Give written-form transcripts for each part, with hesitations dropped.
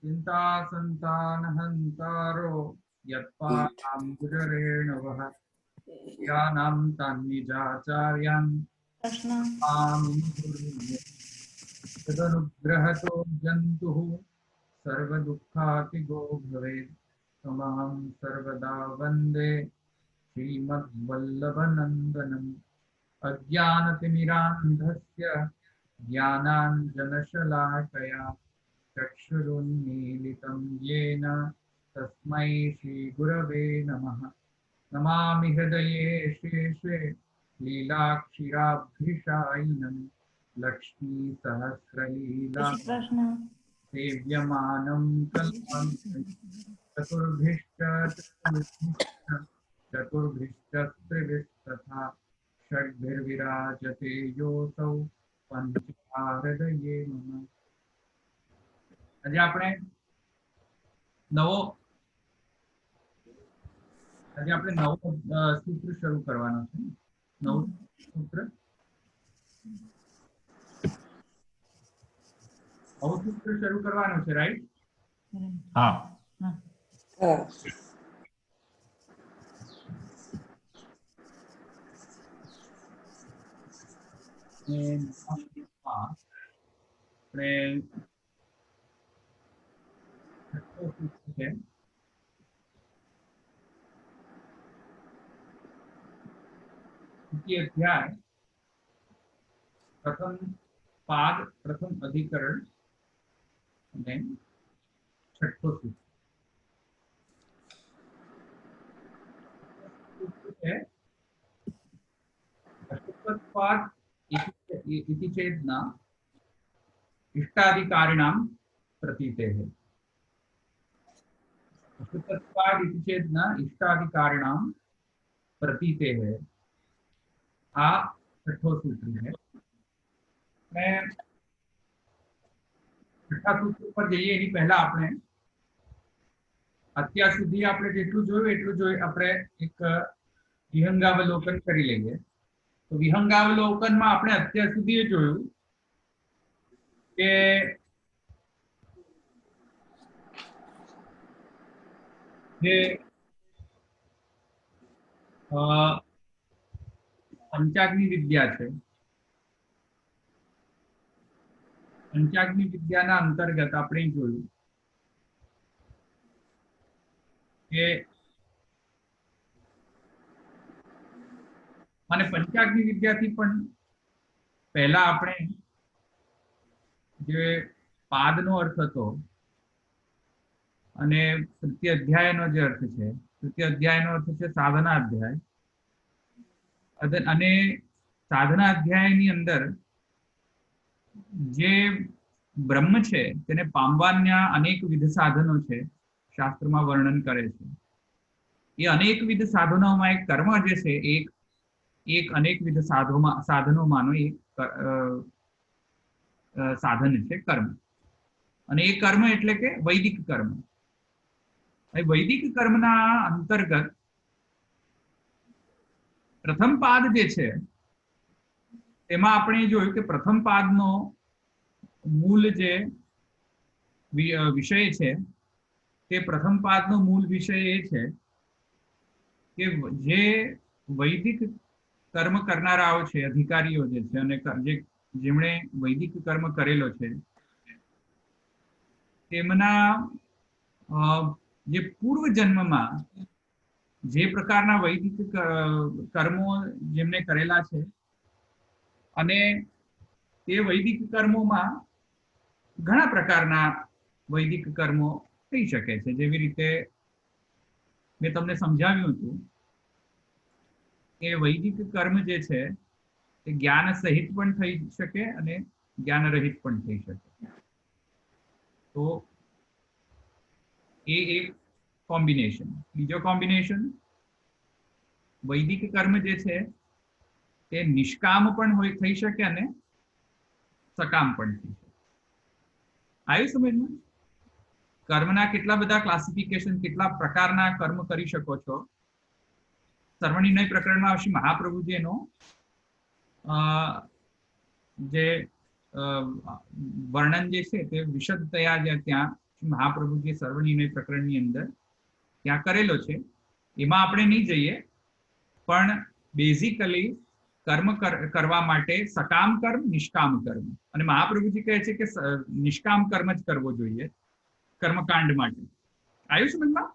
चिंता संतानहंतारो यत्पादाम्बुजरेण वः यानां तान्निजाचार्यान् मामिन्दुर्ये तदनुग्रहतो जन्तुः सर्वदुःखातिगो भवेत् तमहं सर्वदा वन्दे श्रीमद्वल्लभनन्दनम् अज्ञानतिमिरान्धस्य ज्ञानाञ्जनशलाकया चक्षुरुन्मीलितं येन तस्मै श्रीगुरवे नमः। नमामि हृदये शेषे लीलाक्षिराभ्युषायिनं लक्ष्मीसहस्रलीला सेव्यमानं कल्पान्तं चतुर्भिश्च त्रिभिस्तथा षड्भिर्विराजते योऽसौ पञ्चहृदये मम। આજે આપણે નવો સૂત્ર શરૂ કરવાનો છે। નવું સૂત્ર શરૂ કરવાનું છે, રાઈટ? હા, આપણે अध्याय प्रथम पाद प्रथम अधिकरण અને છઠ્ઠો સૂત્ર છે અશુદ્ધત્વાદ इति चेदना इष्टाधिकारिणां प्रतीतेः। अशुद्धत्वाद इति चेदना इष्टाधिकारिणां प्रतीतेः आ छठो सूत्र है। छठा सूत्र पर जईए एनी पहला आपने અત્યાર સુધી આપણે જેટલું જોયું એટલું આપણે એક વિહંગાવલોકન કરી લઈએ। તો વિહંગાવલોકનમાં આપણે અત્યાર સુધી એ જોયું કે જે પંચાગ્નિ વિદ્યા છે, પંચાગ્નિ વિદ્યાના અંતર્ગત આપણે જોયું કે અને પંચાગ્નિ વિદ્યાથી પણ પહેલા આપણે જે પાદનો અર્થ હતો અને તૃતીય અધ્યાયનો જે અર્થ છે, તૃતીય અધ્યાયનો અર્થ છે સાધના અધ્યાય, અને સાધના અધ્યાયની અંદર જે બ્રહ્મ છે તેને પામવાના અનેકવિધ સાધનો છે, શાસ્ત્રમાં વર્ણન કરે છે। એ અનેકવિધ સાધનોમાં એક કર્મ જે છે એક અનેકવિધ સાધનોમાંનો એક સાધન છે કર્મ, અને એ કર્મ એટલે કે વૈદિક કર્મ। એ વૈદિક કર્મના અંતર્ગત પ્રથમ પાદ જે છે તેમાં આપણે જોયું કે પ્રથમ પાદનો મૂળ જે વિષય છે તે પ્રથમ પાદનો મૂળ વિષય એ છે કે જે વૈદિક કર્મ કરનારાઓ છે, અધિકારીઓ જે છે અને જેમણે વૈદિક કર્મ કરેલો છે તેમના જે પૂર્વ જન્મમાં જે પ્રકારના વૈદિક કર્મો જેમને કરેલા છે અને તે વૈદિક કર્મોમાં ઘણા પ્રકારના વૈદિક કર્મો થઈ શકે છે। જેવી રીતે મેં તમને સમજાવ્યું હતું કે વૈદિક કર્મ જે છે તે જ્ઞાન સહિત પણ થઈ શકે અને જ્ઞાન રહિત પણ થઈ શકે। તો એ એક કોમ્બિનેશન। બીજો કોમ્બિનેશન, વૈદિક કર્મ જે છે તે નિષ્કામ પણ થઈ શકે અને સકામ પણ થઈ શકે। આવ્યું સમજમાં? કર્મના કેટલા બધા ક્લાસિફિકેશન, કેટલા પ્રકારના કર્મ કરી શકો છો। સર્વનિર્ણય પ્રકરણમાં શ્રી મહાપ્રભુજી એનો જે વર્ણન જે છે તે વિશદતયા ત્યાં મહાપ્રભુજી સર્વનિર્ણય પ્રકરણની અંદર ત્યાં કરેલો છે, એમાં આપણે નહીં જઈએ, પણ બેઝિકલી કર્મ કરવા માટે સકામ કર્મ, નિષ્કામ કર્મ, અને મહાપ્રભુજી કહે છે કે નિષ્કામ કર્મ જ કરવો જોઈએ કર્મકાંડ માટે. આવ્યું સમજમાં?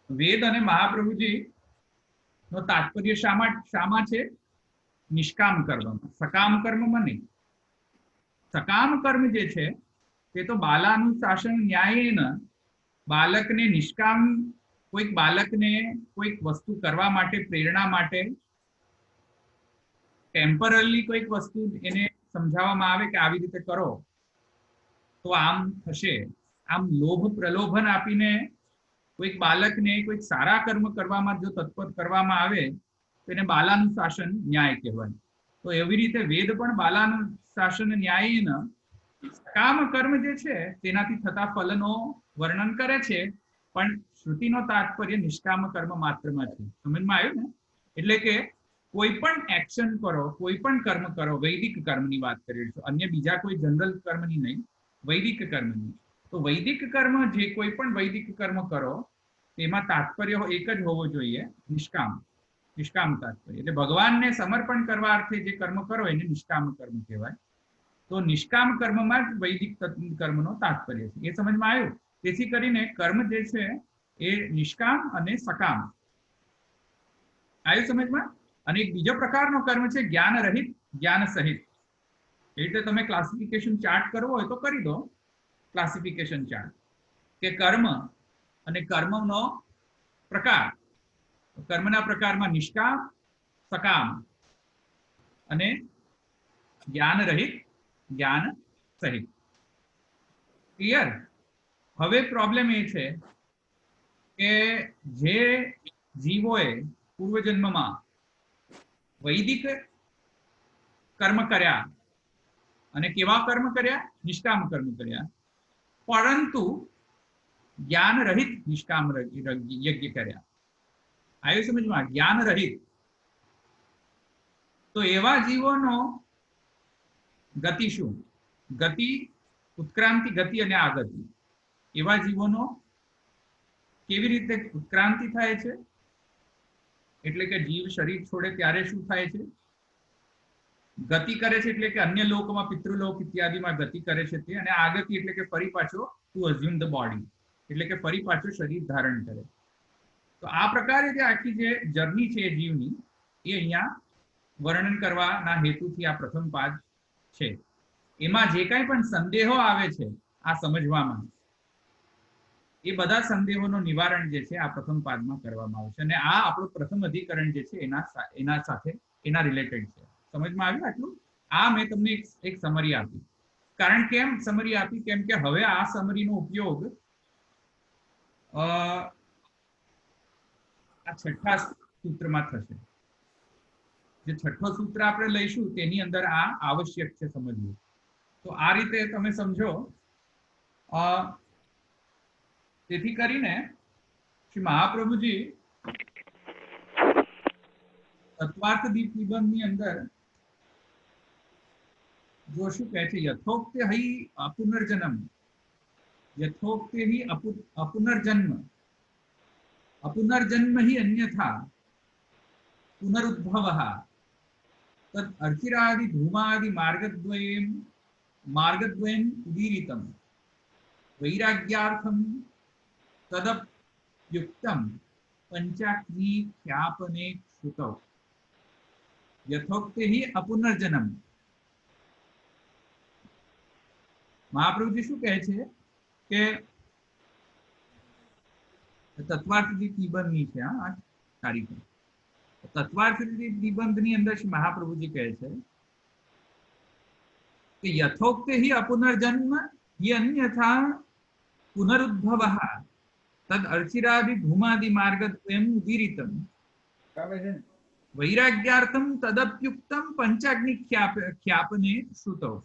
વેદ અને મહાપ્રભુજી નો તાત્પર્ય શામાં છે? નિષ્કામ કર્મમાં, સકામ કર્મમાં નહીં. સકામ કર્મ જે છે તે તો બાલાનુશાસન ન્યાયેન બાલકને નિષ્કામ, કોઈક બાલકને કોઈક વસ્તુ કરવા માટે, પ્રેરણા માટે ટેમ્પરરી કોઈક વસ્તુ એને સમજાવવામાં આવે કે આવી રીતે કરો તો આમ થશે, આમ લોભ પ્રલોભન આપીને કોઈક બાલકને કોઈક સારા કર્મ કરવામાં જો તત્પર કરવામાં આવે તો એને બાલાનુશાસન ન્યાય કહેવાય. તો એવી રીતે વેદ પણ બાલાનુશાસન ન્યાયેન સકામ કર્મ જે છે તેનાથી થતા ફલનો વર્ણન કરે છે, પણ શ્રુતિનો તાત્પર્ય નિષ્કામ કર્મ માત્રમાં છે. સમજમાં આવ્યું ને? એટલે કે કોઈ પણ એક્શન કરો, કોઈ પણ કર્મ કરો, વૈદિક કર્મની વાત કરી છું, અન્ય બીજા કોઈ જનરલ કર્મની નહીં, વૈદિક કર્મની. તો વૈદિક કર્મ, જે કોઈ પણ વૈદિક કર્મ કરો તેમાં તાત્પર્ય એક જ હોવો જોઈએ, નિષ્કામ. નિષ્કામ તાત્પર્ય એટલે ભગવાનને સમર્પણ કરવા અર્થે જે કર્મ કરો એને નિષ્કામ કર્મ કહેવાય. તો નિષ્કામ કર્મમાં જ વૈદિક કર્મનો તાત્પર્ય છે. એ સમજમાં આવ્યું? તેથી કરીને કર્મ જે છે એ નિષ્કામ અને સકામ. આવ્યું સમજમાં? અને એક બીજો પ્રકારનો કર્મ છે જ્ઞાન રહિત, જ્ઞાન સહિત. એ રીતે તમે ક્લાસિફિકેશન ચાર્ટ કરવો હોય તો કરી દો, ક્લાસિફિકેશન ચાર્ટ, કે કર્મ અને કર્મનો પ્રકાર. કર્મના પ્રકારમાં નિષ્કામ, સકામ અને જ્ઞાન રહિત, જ્ઞાન સહિત. ક્લિયર? હવે પ્રોબ્લેમ એ છે કે જે જીવોએ પૂર્વજન્મમાં વૈદિક કર્મ કર્યા, અને કેવા કર્મ કર્યા? નિષ્કામ કર્મ કર્યા, પરંતુ જ્ઞાન રહિત નિષ્કામ યજ્ઞ કર્યા. આવ્યું સમજમાં? જ્ઞાન રહિત. તો એવા જીવોનો ગતિ શું? ગતિ, ઉત્ક્રાંતિ, ગતિ અને આગતિ. એવા જીવોનો કેવી રીતે ઉત્ક્રાંતિ થાય છે? એટલે કે જીવ શરીર છોડે ત્યારે શું થાય છે? ગતિ કરે છે, એટલે કે અન્ય લોકમાં, પિતૃલોક ઇત્યાદિમાં ગતિ કરે છે તે. અને આગતિ એટલે કે ફરી પાછો ટુ અઝ્યુમ ધ બોડી, એટલે કે ફરી પાછો શરીર ધારણ કરે. તો આ પ્રકારે જે આખી જે જર્ની છે જીવની, એ અહીંયા વર્ણન કરવાના હેતુથી આ પ્રથમ પાદ છે. એમાં જે કાંઈ પણ સંદેહો આવે છે આ સમજવામાં, એ બધા સંદેહોનું નિવારણ જે છે આ પ્રથમ પાદમાં કરવામાં આવશે. અને આ આપણું પ્રથમ અધિકરણ જે છે એના સાથે એના રિલેટેડ છે. સમજમાં આવ્યું આટલું? આ મેં તમને એક સમરી આપી. કારણ કેમ સમરી આપી? કેમ કે હવે આ સમરીનો ઉપયોગ આ છઠ્ઠા સૂત્રમાં થશે. જે છઠ્ઠો સૂત્ર આપણે લઈશું તેની અંદર આ આવશ્યક છે સમજવું. તો આ રીતે તમે સમજો. તેથી કરીને શ્રી મહાપ્રભુજી તત્વાર્થ દીપ નિબંધની અંદર જો શું કહે છે? યથોક્તે હિ અપુનર્જન્મ, યથોક્તે હિ અપુનર્જન્મ, અપુનર્જન્મ હિ અન્યથા પુનરુદ્ભવઃ તદ અર્ચિરાદિ ધૂમાદિ માર્ગદ્વયમ ઉદીરિતમ વૈરાગ્યાર્થમ તદપ્યુક્તમ પંચાગ્નિ ખ્યાપને શ્રુતૌ. યથોક્તે હિ અપુનર્જન્મ. મહાપ્રભુજી શું કહે છે કે તત્વાર્થ નિબંધની છે આ તારીખ. તત્વાર્થ નિબંધની અંદર મહાપ્રભુજી કહે છે કે યથોક્તે હિ અપુનર્જન્મ હિ અન્યથા પુનરુદ્ભવઃ તદ અર્ચિરાદિ ધૂમાદિ માર્ગદ્વયમ ઉદીરિતમ વૈરાગ્યાર્થમ તદપ્યુક્તમ પંચાગ્નિ ખ્યાપને શ્રુતૌ.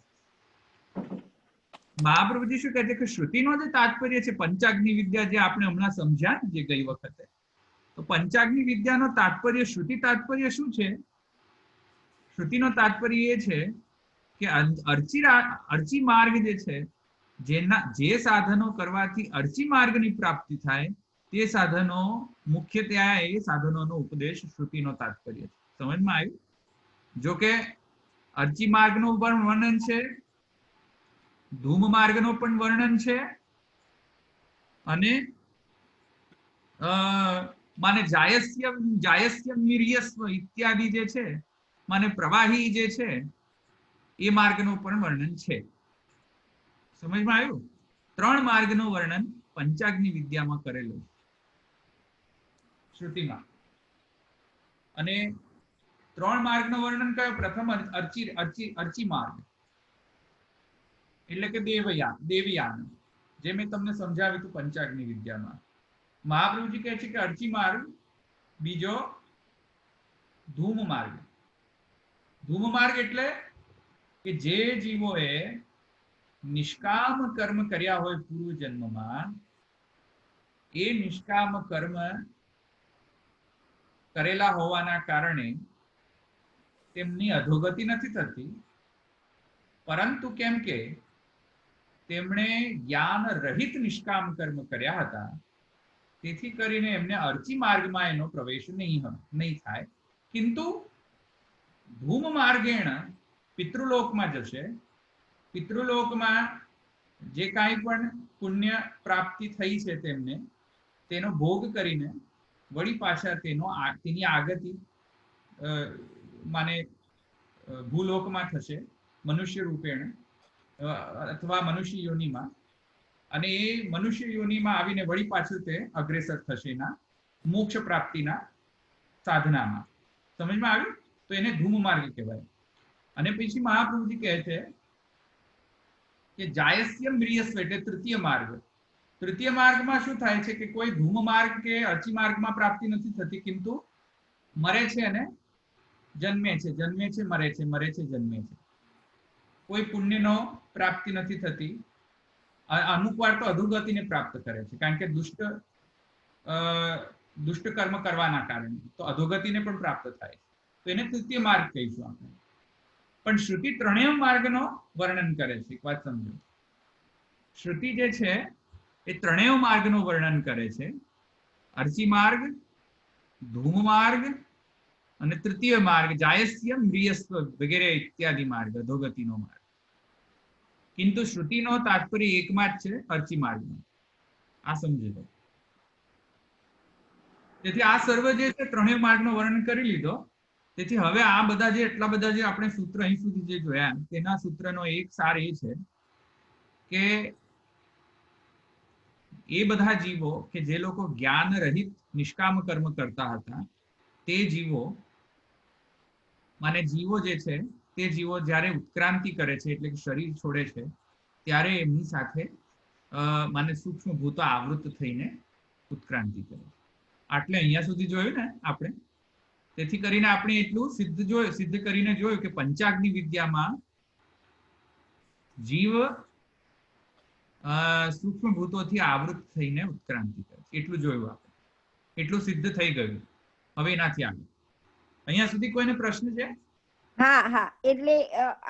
મહાપ્રભુજી શું કહે છે કે શ્રુતિનો જે તાત્પર્ય છે, પંચાગ્નિ વિદ્યા જે આપણે હમણાં સમજ્યા જે ગઈ વખતે, તો પંચાગ્નિ વિદ્યાનો તાત્પર્ય, શ્રુતિ તાત્પર્ય શું છે? શ્રુતિનો તાત્પર્ય એ છે કે અર્ચી માર્ગ જે છે જે સાધનો કરવાથી અર્ચી માર્ગની પ્રાપ્તિ થાય તે સાધનો મુખ્યત્વે એ સાધનોનો ઉપદેશ શ્રુતિનો તાત્પર્ય છે. સમજમાં આવ્યું? જો કે અર્ચી માર્ગનું પણ વર્ણન છે, ધૂમ માર્ગનું પણ વર્ણન છે, અને માને જાયસ્ય વીર્યસ્વ ઇત્યાદિ જે છે, માને પ્રવાહી જે છે એ માર્ગનું પણ વર્ણન છે. સમજમાં આવ્યું? 3 માર્ગનું વર્ણન પંચાગ્નિ વિદ્યામાં કરેલું શ્રુતિમાં. અને 3 માર્ગનું વર્ણન કયો? પ્રથમ અર્ચી માર્ગ એટલે કે દેવયાન, જે મેં તમને સમજાવ્યું હતું પંચાગ્નિ વિદ્યામાં. મહાપ્રભુજી કહે છે કે અર્ચી માર્ગ, બીજો ધૂમ માર્ગ. ધૂમ માર્ગ એટલે કે જે જીવોએ નિષ્કામ કર્મ કર્યા હોય પૂર્વ જન્મમાં, એ નિષ્કામ કર્મ કરેલા હોવાના કારણે તેમની અધોગતિ નથી થતી, પરંતુ કેમ કે તેમણે જ્ઞાન રહિત નિષ્કામ કર્મ કર્યા હતા, તેથી કરીને એમને અર્ચી માર્ગમાં એનો પ્રવેશ નહીં થાય. કિંતુ ધૂમ માર્ગેણ પિતૃલોકમાં જશે. પિતૃલોકમાં જે કાંઈ પણ પુણ્ય પ્રાપ્તિ થઈ છે તેમને, તેનો ભોગ કરીને વળી પાછા તેની આગતિ માને ભૂલોકમાં થશે, મનુષ્ય રૂપેણ અથવા મનુષ્ય યોનિમાં. અને એ મનુષ્ય યોનિમાં આવીને વળી પાછું તે અગ્રેસર થશે એના મોક્ષ પ્રાપ્તિના સાધનામાં. સમજમાં આવ્યું? તો એને ધૂમ માર્ગ કહેવાય. અને પછી મહાપ્રભુજી કહે છે કે જાયસ્ય મ્રિયસ્વ એટલે તૃતીય માર્ગ. તૃતીય માર્ગમાં શું થાય છે કે કોઈ ધૂમ માર્ગ કે અર્ચી માર્ગમાં પ્રાપ્તિ નથી થતી, કિંતુ મરે છે અને જન્મે છે, જન્મે છે મરે છે, મરે છે જન્મે છે. કોઈ પુણ્યનો પ્રાપ્તિ નથી થતી. અમુક વાર તો અધોગતિને પ્રાપ્ત કરે છે, કારણ કે દુષ્ટ કર્મ કરવાના કારણે તો અધોગતિને પણ પ્રાપ્ત થાય. તો એને તૃતીય માર્ગ કહીશું આપણે. પણ શ્રુતિ ત્રણેય માર્ગનો વર્ણન કરે છે. એક વાત સમજો, શ્રુતિ જે છે એ ત્રણેય માર્ગનું વર્ણન કરે છે. અર્ચી માર્ગ, ધૂમ માર્ગ અને તૃતીય માર્ગ જાયસ્ય મ્રિયસ્વ વગેરે ઇત્યાદિ માર્ગ, અધોગતિનો માર્ગ. કિંતુ શ્રુતિનો તાત્પર્ય એકમાં જ છે, અર્ચી માર્ગમાં. આ સમજી લો. તેથી આ સર્વ જે છે ત્રણેય માર્ગનું વર્ણન કરી લીધો. તેથી હવે આ બધા જે એટલા બધા જે આપણે સૂત્ર અહીં સુધી જે જોયા, તેના સૂત્રનો એક સાર એ છે કે એ બધા જીવો કે જે લોકો જ્ઞાન રહિત નિષ્કામ કર્મ કરતા હતા, તે જીવો માને જીવો જે છે તે જીવો જ્યારે ઉત્ક્રાંતિ કરે છે, એટલે કે શરીર છોડે છે, ત્યારે એમની સાથે માને સૂક્ષ્મ ભૂતો આવૃત થઈને ઉત્ક્રાંતિ કરે. આટલે અહીંયા સુધી જોયું ને આપણે. તેથી કરીને આપણે એટલું સિદ્ધ કરીને જોયું કે પંચાગ્નિ વિદ્યામાં જીવ સૂક્ષ્મ ભૂતોથી આવૃત થઈને ઉત્ક્રાંતિ કરે. એટલું જોયું આપણે. એટલું સિદ્ધ થઈ ગયું. હવે એનાથી આગળ અહીંયા સુધી કોઈને પ્રશ્ન છે? હા હા, એટલે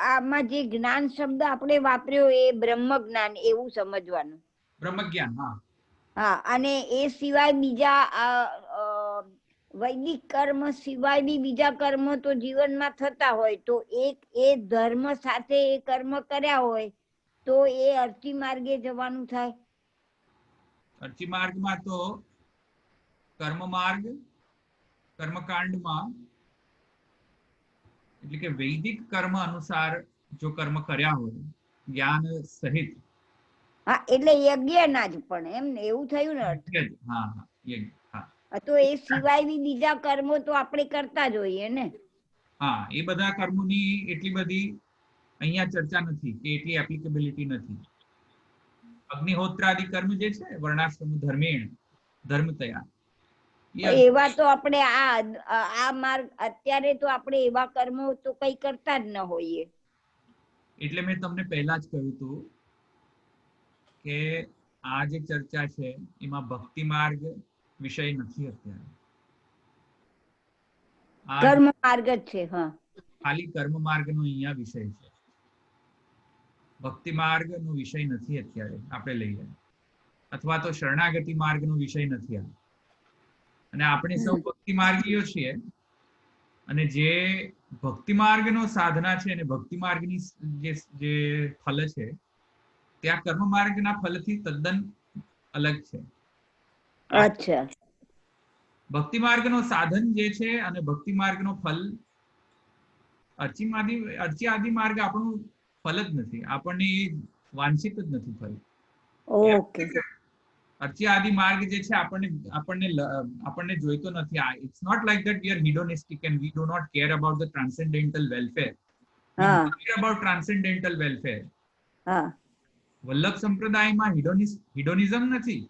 આમાં જે જ્ઞાન શબ્દ આપણે વાપર્યો એ બ્રહ્મ જ્ઞાન એવું સમજવાનું. બ્રહ્મ જ્ઞાન. હા હા, અને એ સિવાય બીજા વૈદિક કર્મ સિવાય બી બીજા કર્મ તો જીવનમાં થતા હોય, તો એ ધર્મ સાથે એ કર્મ કર્યા હોય તો એ અર્ચી માર્ગે જવાનું થાય. અર્ચી માર્ગમાં તો કર્મ માર્ગ, કર્મકાંડમાં એટલે કે વૈદિક કર્મ અનુસાર જો કર્મ કર્યા હોય જ્ઞાન સહિત. હા, એટલે યજ્ઞ ના જ પણ એમ ને, એવું થયું ને અર્થ. હા હા, યજ્ઞ. હા, તો એ સિવાય બી બીજા કર્મો તો આપણે કરતા જ હોઈએ ને. હા, એ બધા કર્મોની એટલી બધી અહીંયા ચર્ચા નથી, કે એટલી એપ્લિકેબિલિટી નથી. અગ્નિહોત્રાદિ કર્મ જે છે વર્ણાશ્રમ ધર્મેણ ધર્મતયા, એવા તો આપણે આ માર્ગ અત્યારે તો આપણે એવા કર્મો તો કઈ કરતા જ ન હોઈએ. એટલે મેં તમને પહેલા જ કહ્યું હતું કે આ જે ચર્ચા છે એમાં ભક્તિ માર્ગ વિષય નથી અત્યારે. કર્મ માર્ગ જ છે. હા, ખાલી કર્મ માર્ગનો અહીંયા વિષય છે. ભક્તિ માર્ગનો વિષય નથી અત્યારે આપણે લઈએ, અથવા તો શરણાગતિ માર્ગનો વિષય નથી આ. અને આપણે સૌ ભક્તિ માર્ગીઓ છીએ, અને જે ભક્તિ માર્ગનો સાધના છે અને ભક્તિ માર્ગની જે ફલ છે ત્યાં કર્મ માર્ગના ફલથી તદ્દન અલગ છે. અચ્છા. ભક્તિ માર્ગનો સાધન જે છે અને ભક્તિ માર્ગનો ફલ, અર્ચી આદિ માર્ગ આપણું ફલ જ નથી, આપણને એ વાંછિત જ નથી ફલ. ઓકે. અર્ચી આદિ માર્ગ જે છે આપણને જોઈતો નથી. It's not like that we are hedonistic and we do not care about the transcendental welfare. We care about transcendental welfare. Vallabh સંપ્રદાયમાં હિડોનિઝમ નથી.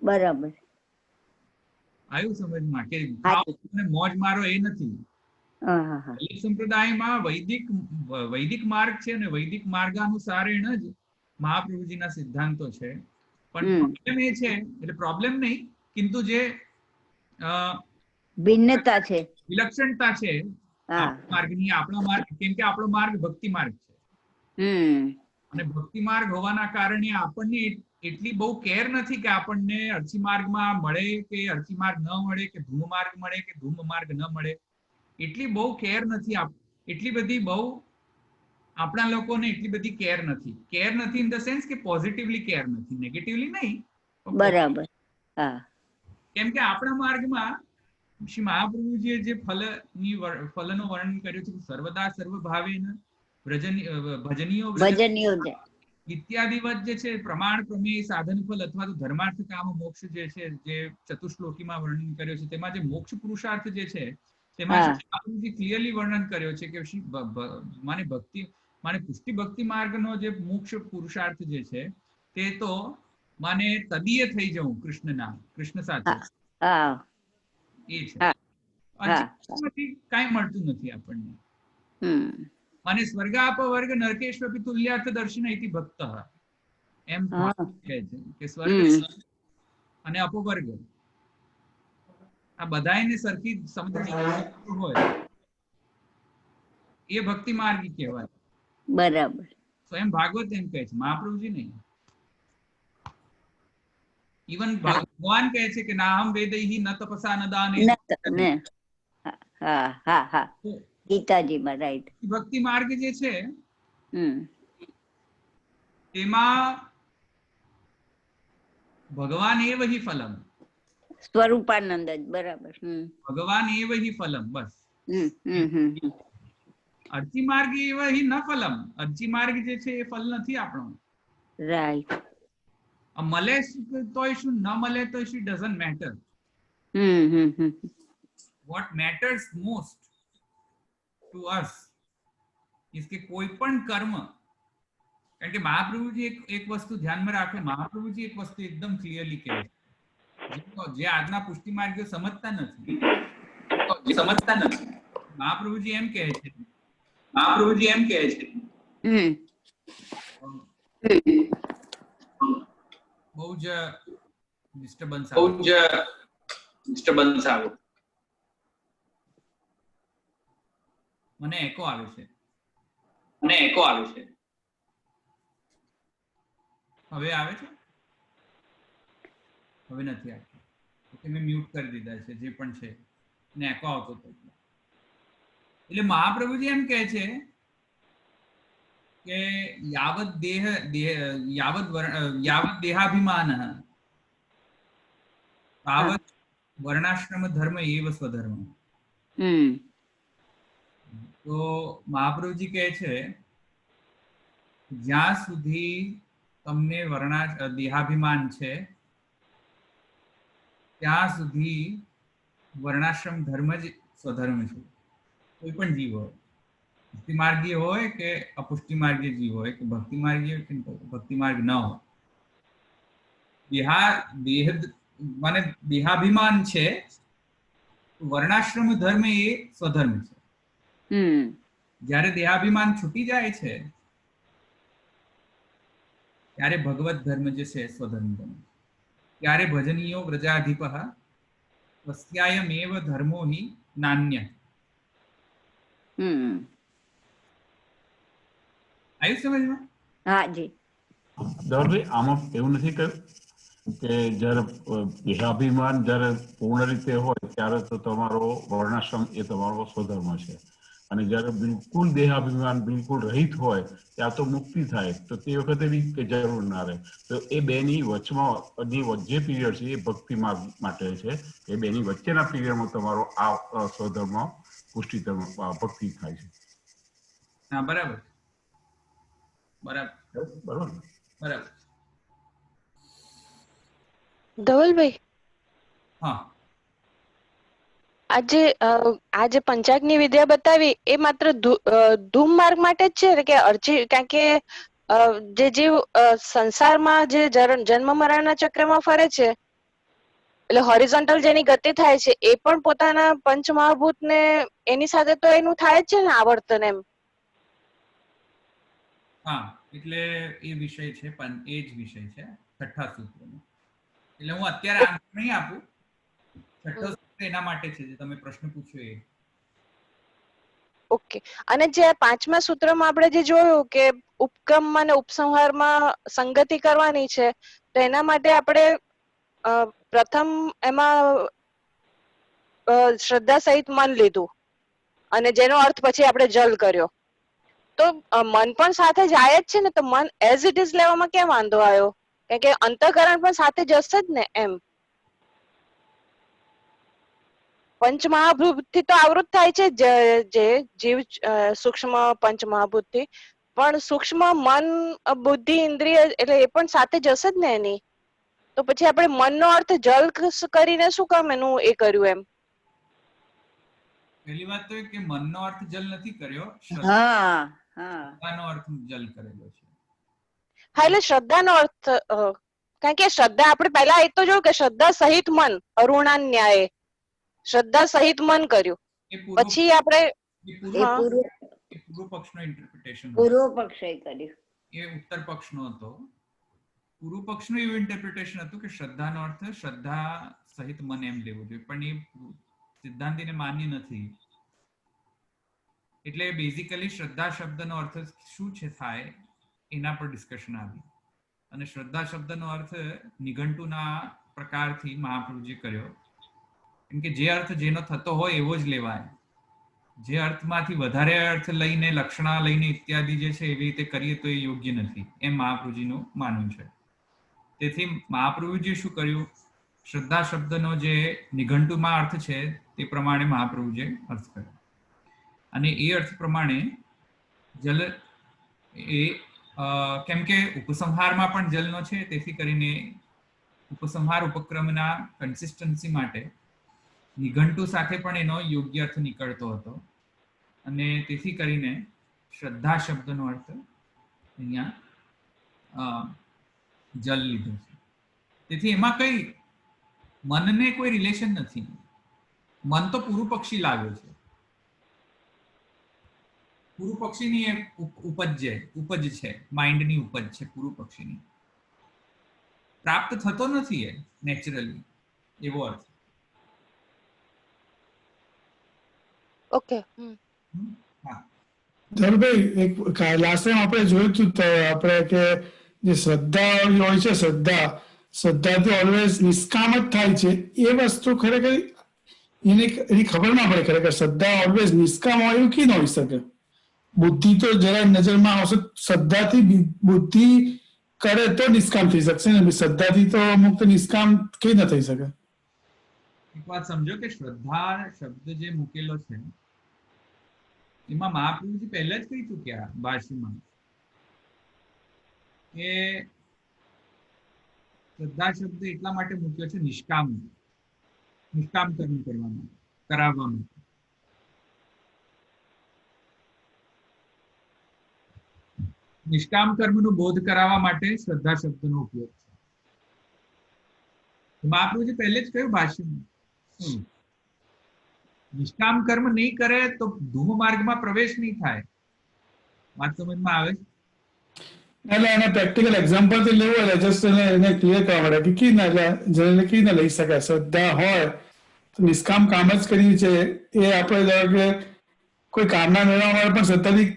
બરાબર. આવ્યું સમજમાં કે મોજ મારો એ નથી. વલ્લભ સંપ્રદાયમાં વૈદિક માર્ગ છે અને વૈદિક માર્ગાનુસારેણ જ મહાપ્રભુજીના સિદ્ધાંતો છે. પણ પ્રોબ્લેમ એ છે, એટલે પ્રોબ્લેમ નહીં, કિંતુ જે ભિન્નતા છે, વિલક્ષણતા છે માર્ગની, આપણા માર્ગ, કેમ કે આપણો માર્ગ ભક્તિ માર્ગ છે. અને ભક્તિ માર્ગ હોવાના કારણે આપણને એટલી બહુ કેર નથી કે આપણને અર્ચી માર્ગમાં મળે કે અર્ચી માર્ગ ન મળે, કે ધૂમ માર્ગ મળે કે ધૂમ માર્ગ ન મળે. એટલી બહુ કેર નથી. એટલી બધી બહુ આપણા લોકોને એટલી બધી કેર નથી. કેર નથી ઇન ધ સેન્સ કે પોઝિટિવલી કેર નથી, નેગેટિવલી નહીં. બરાબર. કેમ કે આપણા માર્ગમાં શ્રી મહાપ્રભુજીએ જે ફલનું વર્ણન કર્યું છે, સર્વદા સર્વભાવેન ભજનીયો ઇત્યાદિવત જે છે પ્રમાણ પ્રમેય સાધન ફલ અથવા તો ધર્માર્થ કામ મોક્ષ જે છે, જે ચતુશ્લોકીમાં વર્ણન કર્યો છે, તેમાં જે મોક્ષ પુરુષાર્થ જે છે તેમાં મહાપ્રભુજી ક્લિયરલી વર્ણન કર્યો છે કે માને પુષ્ટિ ભક્તિ માર્ગનો જે મોક્ષ પુરુષાર્થ જે છે તે તો માને તદીય થઈ જવું કૃષ્ણ સાથે, એ છે. કાંઈ મળતું નથી આપણને. માને સ્વર્ગાપવર્ગ નરકેશ્વપી તુલ્યાર્થ દર્શન ઇતિ ભક્ત, એમ કહે છે કે સ્વર્ગ અને અપવર્ગ આ બધાયને સરખી સમજણી હોય એ ભક્તિ માર્ગી કહેવાય. બરાબર. સ્વયં ભાગવત એમ કહે છે, મહાપ્રભુજી નહીં. ઇવન ભગવાન કહે છે કે નાહમ વેદૈહિ ન તપસા ન દાને. ગીતાજીમાં રાઈટ. ભક્તિ માર્ગ જે છે તેમાં ભગવાન એવ હિ ફલમ, સ્વરૂપાનંદ જ. બરાબર. ભગવાન એવ હિ ફલમ, બસ. અર્ચી માર્ગ એવ હિ ન ફલમ. અર્ચી માર્ગ જે છે એ ફલ નથી આપણો. રાઈટ. મળે તોય શું, ન મળે તો શું, doesn't matter. What matters most to us is કે કોઈ પણ કર્મ, કારણ કે મહાપ્રભુજી એક વસ્તુ ધ્યાનમાં રાખે, મહાપ્રભુજી એક વસ્તુ એકદમ ક્લિયરલી કહે છે, જે આજના પુષ્ટિ માર્ગીઓ સમજતા નથી. મહાપ્રભુજી એમ કહે છે, બહુ જ ડિસ્ટર્બન્સ આવે. મને એકો આવે છે. હવે આવે છે? હવે નથી આવતું. ઓકે, મેં મ્યુટ કરી દીધા છે જે પણ છે, ને એકો આવતો હતો. એટલે મહાપ્રભુજી એમ કહે છે કે યાવત દેહાભિમાન તાવત વર્ણાશ્રમ ધર્મ એવ સ્વધર્મ. તો મહાપ્રભુજી કહે છે જ્યાં સુધી તમને દેહાભિમાન છે ત્યાં સુધી વર્ણાશ્રમ ધર્મ જ સ્વધર્મ છે. કોઈ પણ જીવ હોય, પુષ્ટિ માર્ગીય હોય કે અપુષ્ટિ માર્ગીય જીવ હોય, કે ભક્તિ માર્ગીય કે ભક્તિ માર્ગ ન હોય, દેહાભિમાન છે, વર્ણાશ્રમ ધર્મ એ સ્વધર્મ છે. જ્યારે દેહાભિમાન છૂટી જાય છે ત્યારે ભગવત ધર્મ જે છે સ્વધર્મ બને. ત્યારે ભજનીયો વ્રજાધિપ વસ્યાયમેવ ધર્મો હિ નાન્ય. આવ્યું સમજમાં? હા જી. ધવલભાઈ, આમાં એવું નથી કે જ્યારે દેહાભિમાન જ્યારે પૂર્ણ રીતે હોય ત્યારે તો તમારો વર્ણાશ્રમ એ તમારો સ્વધર્મ છે, અને જ્યારે બિલકુલ દેહાભિમાન બિલકુલ રહિત હોય ત્યાં તો મુક્તિ થાય, તો તે વખતે બી કે જરૂર ના રહે. તો એ બેની વચમાં જે પીરિયડ છે એ ભક્તિ માર્ગ માટે છે. એ બેની વચ્ચેના પીરિયડમાં તમારો આ સ્વધર્મ પુષ્ટિ ભક્તિ થાય છે. હા, બરાબર બરાબર બરોબર. બરાબર. ધવલભાઈ, હા, આજે પંચાંગની વિદ્યા બતાવી એ માત્ર ધૂમ માર્ગ માટે જ છે કે અર્ચી, કારણ કે જે જીવ સંસારમાં જે જન્મ મરણના ચક્રમાં ફરે છે, એટલે હોરિઝોન્ટલ જેની ગતિ થાય છે એ પણ પોતાના પંચમહાભૂત ને એની સાથે તો એનું થાય જ છે ને આવર્તન એમ. હા, એટલે એ વિષય છે, પણ એ જ વિષય છે છઠ્ઠા સૂત્રનો. એટલે હું અત્યારે આન્સર નહીં આપું. છઠ્ઠો સૂત્ર એના માટે છે જે તમે પ્રશ્ન પૂછ્યો એ. ઓકે. અને જે પાંચમા સૂત્રમાં આપણે જે જોયું કે ઉપક્રમમાં અને ઉપસંહારમાં સંગતિ કરવાની છે, તો એના માટે આપણે પ્રથમ એમાં શ્રદ્ધા સહિત મન લીધું, અને જેનો અર્થ પછી આપણે જલ કર્યો. તો મન પણ સાથે જાય જ છે ને, તો મન એઝ ઇટ ઇઝ લેવામાં કેમ વાંધો આવ્યો? કારણ કે અંતઃકરણ પણ સાથે જશે જ ને એમ. પંચમહાભૂત થી તો આવૃત થાય છે જે જીવ સૂક્ષ્મ પંચમહાભૂત થી, પણ સૂક્ષ્મ મન બુદ્ધિ ઇન્દ્રિય એટલે એ પણ સાથે જશે જ ને એની. તો પછી આપણે મનનો અર્થ જલ કરીને શું કામ એનું એ કર્યું એમ? પહેલી વાત તો એ કે મનનો અર્થ જલ નથી કર્યો, શ્રદ્ધાનો અર્થ જલ કરેલો છે. હા, એટલે શ્રદ્ધાનો અર્થ, કારણ કે શ્રદ્ધા આપણે પહેલા એ તો જોયું કે શ્રદ્ધા સહિત મન, અરુણા ન્યાય શ્રદ્ધા સહિત મન કર્યું. પછી આપણે પૂર્વ પક્ષનો ઇન્ટરપ્રિટેશન, પૂર્વ પક્ષે કર્યું, એ ઉત્તર પક્ષનો હતો. પૂર્વ પક્ષનું એવું ઇન્ટરપ્રિટેશન હતું કે શ્રદ્ધાનો અર્થ શ્રદ્ધા સહિત મન એમ લેવું જોઈએ, પણ એ સિદ્ધાંતિને માન્ય નથી. એટલે બેઝિકલી શ્રદ્ધા શબ્દનો અર્થ શું છે થાય એના પર ડિસ્કશન આવી, અને શ્રદ્ધા શબ્દનો અર્થ નિઘંટુના પ્રકારથી મહાપ્રભુજી કર્યો. કેમ કે જે અર્થ જેનો થતો હોય એવો જ લેવાય. જે અર્થમાંથી વધારે અર્થ લઈને લક્ષણા લઈને ઇત્યાદિ જે છે એવી રીતે કરીએ તો એ યોગ્ય નથી, એમ મહાપ્રભુજીનું માનવું છે. તેથી મહાપ્રભુજી શું કર્યું, શ્રદ્ધા શબ્દનો જે નિઘંટુમાં અર્થ છે તે પ્રમાણે મહાપ્રભુજીએ અર્થ કર્યો, અને એ અર્થ પ્રમાણે જલ એ કેમ કે ઉપસંહારમાં પણ જલનો છે, તેથી કરીને ઉપસંહાર ઉપક્રમના કન્સિસ્ટન્સી માટે નિઘંટુ સાથે પણ એનો યોગ્ય અર્થ નીકળતો હતો, અને તેથી કરીને શ્રદ્ધા શબ્દનો અર્થ અહીંયા જલ લીધો છે. તેથી એમાં કઈ મનને કોઈ રિલેશન નથી. મન તો પૂર્વ પક્ષી લાગ્યો છે, પૂર્વ પક્ષીની ઉપજ છે, માઇન્ડની ઉપજ છે પૂર્વ પક્ષીની, પ્રાપ્ત થતો નથી એ નેચરલી, એવો અર્થ. ઓકે. ધરભાઈ, એક લાસ્ટ ટાઈમ આપણે જોયું હતું આપણે કે જે શ્રદ્ધા હોય છે, શ્રદ્ધાથી ઓલવેઝ નિષ્કામ જ થાય છે. એ વસ્તુ ખરેખર એની ખબર ના પડે. ખરેખર શ્રદ્ધા ઓલવેઝ નિષ્કામ હોય એવું કી ન હોઈ શકે? બુદ્ધિ તો જરા નજરમાં આવશે, શ્રદ્ધાથી બુદ્ધિ કરે તો નિષ્કામ થઈ શકશે ને. શ્રદ્ધાથી તો મુક્ત નિષ્કામ કઈ ન થઈ શકે. એક વાત સમજો કે શ્રદ્ધા શબ્દ જે મૂકેલો છે એમાં મહાપ્રભુજી પહેલા જ કહી ચૂક્યા ભાષ્યમાં કે શ્રદ્ધા શબ્દ એટલા માટે મૂક્યો છે નિષ્કામ કર્મ કરવામાં, કરાવવામાં. નિષ્કામ કર્મનો બોધ કરાવવા માટે શ્રદ્ધા શબ્દનો ઉપયોગ છે. મહાપ્રભુજી પહેલે જ કહ્યું ભાષ્યમાં, નિષ્કામ કર્મ નહીં કરે તો ધૂમ માર્ગમાં પ્રવેશ નહીં થાય. વાત સમજમાં આવે? એટલે એને પ્રેક્ટિકલ એક્ઝામ્પલ થી લેવું એટલે જસ્ટ એને ક્લિયર કરવા માટે કે કી ના લઈ શકાય. શ્રદ્ધા હોય તો નિષ્કામ કામ જ કરીએ છે એ આપણે ધારો કે કોઈ કામના મેળવવા માટે પણ શ્રદ્ધાથી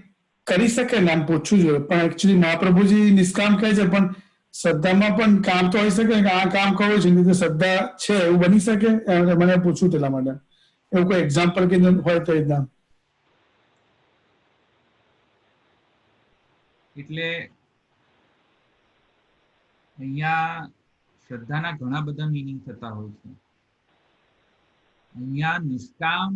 કરી શકે ને આમ પૂછવું જોઈએ, પણ એકચ્યુઅલી મહાપ્રભુજી નિષ્કામ કહે છે, પણ શ્રદ્ધામાં પણ કામ તો હોઈ શકે કે આ કામ કરવું છે એટલે શ્રદ્ધા છે એવું બની શકે. મને પૂછવું તેના માટે એવું કોઈ એક્ઝામ્પલ કે હોય તો એકદમ. એટલે અહીંયા શ્રદ્ધાના ઘણા બધા મીનિંગ થતા હોય છે. અહીંયા નિષ્કામ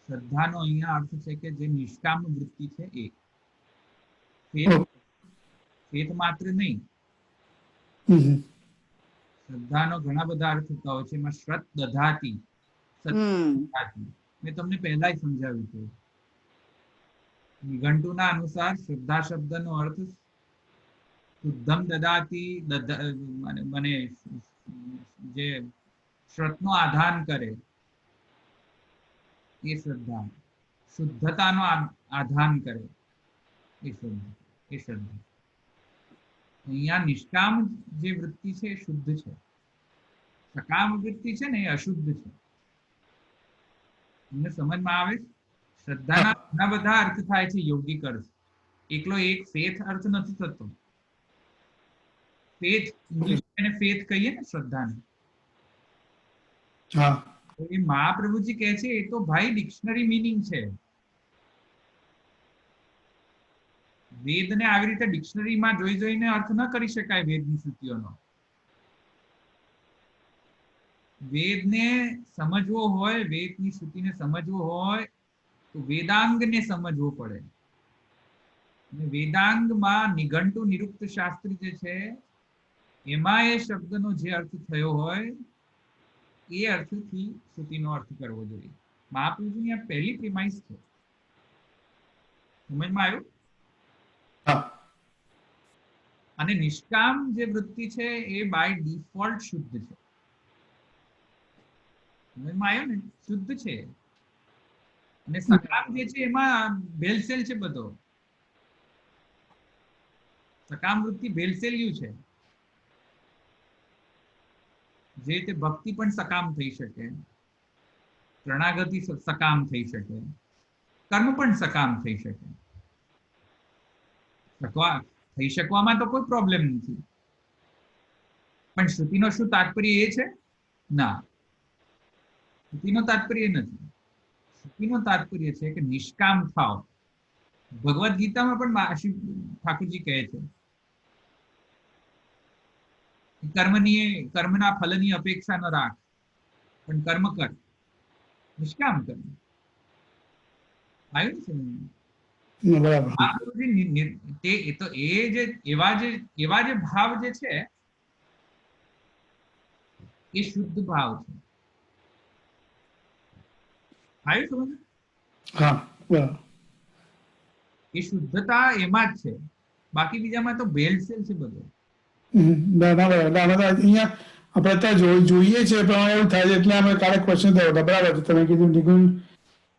શ્રદ્ધાનો અહીંયા અર્થ છે કે જે નિષ્કામ વૃત્તિ છે એ ફેથ માત્ર નહીં. શ્રદ્ધાનો ઘણા બધા અર્થ થતા હોય છે. એમાં શ્રદ્ધ દધાતી, મેં તમને પહેલા જ સમજાવ્યું છે. નિઘંટુના અનુસાર શ્રદ્ધા શબ્દનો અર્થ શુદ્ધમ દદાતી, મને જે શ્રદ્ધનો આધાન કરે એ શ્રદ્ધા, શુદ્ધતાનો આધાન કરે એ શ્રદ્ધા. અહીંયા નિષ્કામ જે વૃત્તિ છે એ શુદ્ધ છે. સકામ વૃત્તિ છે ને એ અશુદ્ધ છે. તમને સમજમાં આવે? શ્રદ્ધાના ઘણા બધા અર્થ થાય છે. યોગિક અર્થ એકલો એક ફેથ અર્થ નથી થતો. ફેથ ઇંગ્લિશમાં ફેથ કહીએ ને શ્રદ્ધાને. એ મહાપ્રભુજી કહે છે એ તો ભાઈ ડિક્શનરી મીનિંગ છે. વેદને આવી રીતે ડિક્શનરીમાં જોઈને અર્થ ન કરી શકાય. વેદની શ્રુતિઓનો વેદને સમજવો હોય, વેદની શ્રુતિને સમજવો હોય તો વેદાંગને સમજવો પડે. વેદાંગમાં નિઘંટુ નિરુક્ત શાસ્ત્રી જે છે એમાં એ શબ્દનો જે અર્થ થયો હોય એ અર્થથી શ્રુતિનો અર્થ કરવો જોઈએ. મહાપ્રભુની આ પહેલી પ્રિમાઇસ છે. સમજમાં આવ્યું? અને નિષ્કામ જે વૃત્તિ છે એ બાય ડિફોલ્ટ શુદ્ધ છે. સમજમાં આવ્યું ને? શુદ્ધ છે. અને સકામ જે છે એમાં ભેલસેલ છે બધો. સકામ વૃત્તિ ભેલસેલ્યું છે. જે રીતે ભક્તિ પણ સકામ થઈ શકે, શરણાગતિ સકામ થઈ શકે, કર્મ પણ સકામ થઈ શકે. થઈ શકવામાં તો કોઈ પ્રોબ્લેમ નથી. પણ શ્રુતિનો શું તાત્પર્ય એ છે? ના, શ્રુતિનો તાત્પર્ય નથી. શ્રુતિનો તાત્પર્ય છે કે નિષ્કામ થાવ. ભગવદ ગીતામાં પણ શ્રી ઠાકુરજી કહે છે કર્મના ફલની અપેક્ષા ન રાખ, પણ કર્મ કર, નિષ્કામ કર. આવ્યું છે? એવા જે ભાવ જે છે એ શુદ્ધ ભાવ છે. આવ્યું સમજ? એ શુદ્ધતા એમાં જ છે. બાકી બીજામાં તો ભેળસેળ છે બધો. અહીંયા આપણે ત્યાં જોઈએ છે પણ એવું થાય છે એટલે અમે કાલે ક્વેશ્ચન થયો હતો. બરાબર છે, તમે કીધું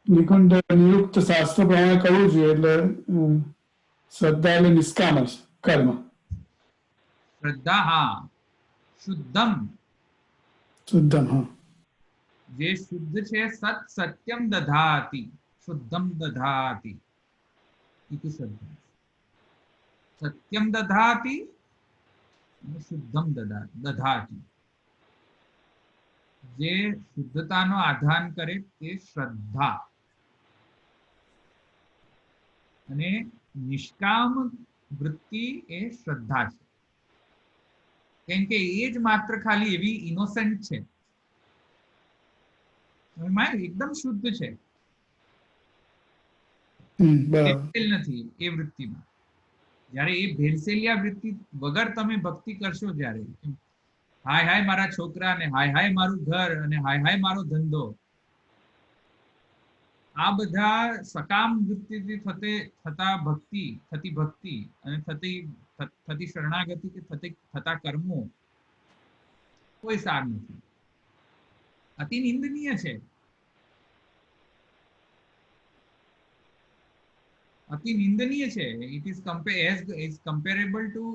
નિકુંજ નિયુક્ત શાસ્ત્ર પ્રમાણે કરવું જોઈએ એટલે શ્રદ્ધા એટલે નિષ્કામ જ કર્મ. શ્રદ્ધા, હા, શુદ્ધમ. હા, જે શુદ્ધ છે સત્યમ દધાતિ, શુદ્ધમ દધાતિ ઇતિ શ્રદ્ધા. સત્યમ દધાતિ શુદ્ધમ દધાતિ. જે શુદ્ધતાનો આધાન કરે તે શ્રદ્ધા. અને નિષ્કામ વૃત્તિ એ શ્રદ્ધા છે. કેમ કે એ જ માત્ર ખાલી એવી ઇનોસન્ટ છે, એકદમ શુદ્ધ છે, નથી એ વૃત્તિમાં. જયારે એ ભેળસેલિયા વૃત્તિ વગર તમે ભક્તિ કરશો, જ્યારે હાય હાય મારા છોકરા ને હાય હાય મારું ઘર અને હાય હાય મારો ધંધો, આ બધા સકામ વૃત્તિથી થતી ભક્તિ અને થતી શરણાગતિ કે થતા કર્મો કોઈ સાર નથી. અતિ નિંદનીય છે. અતિ નિંદનીય છે. ઇટ ઇઝ કમ્પેરેબલ ટુ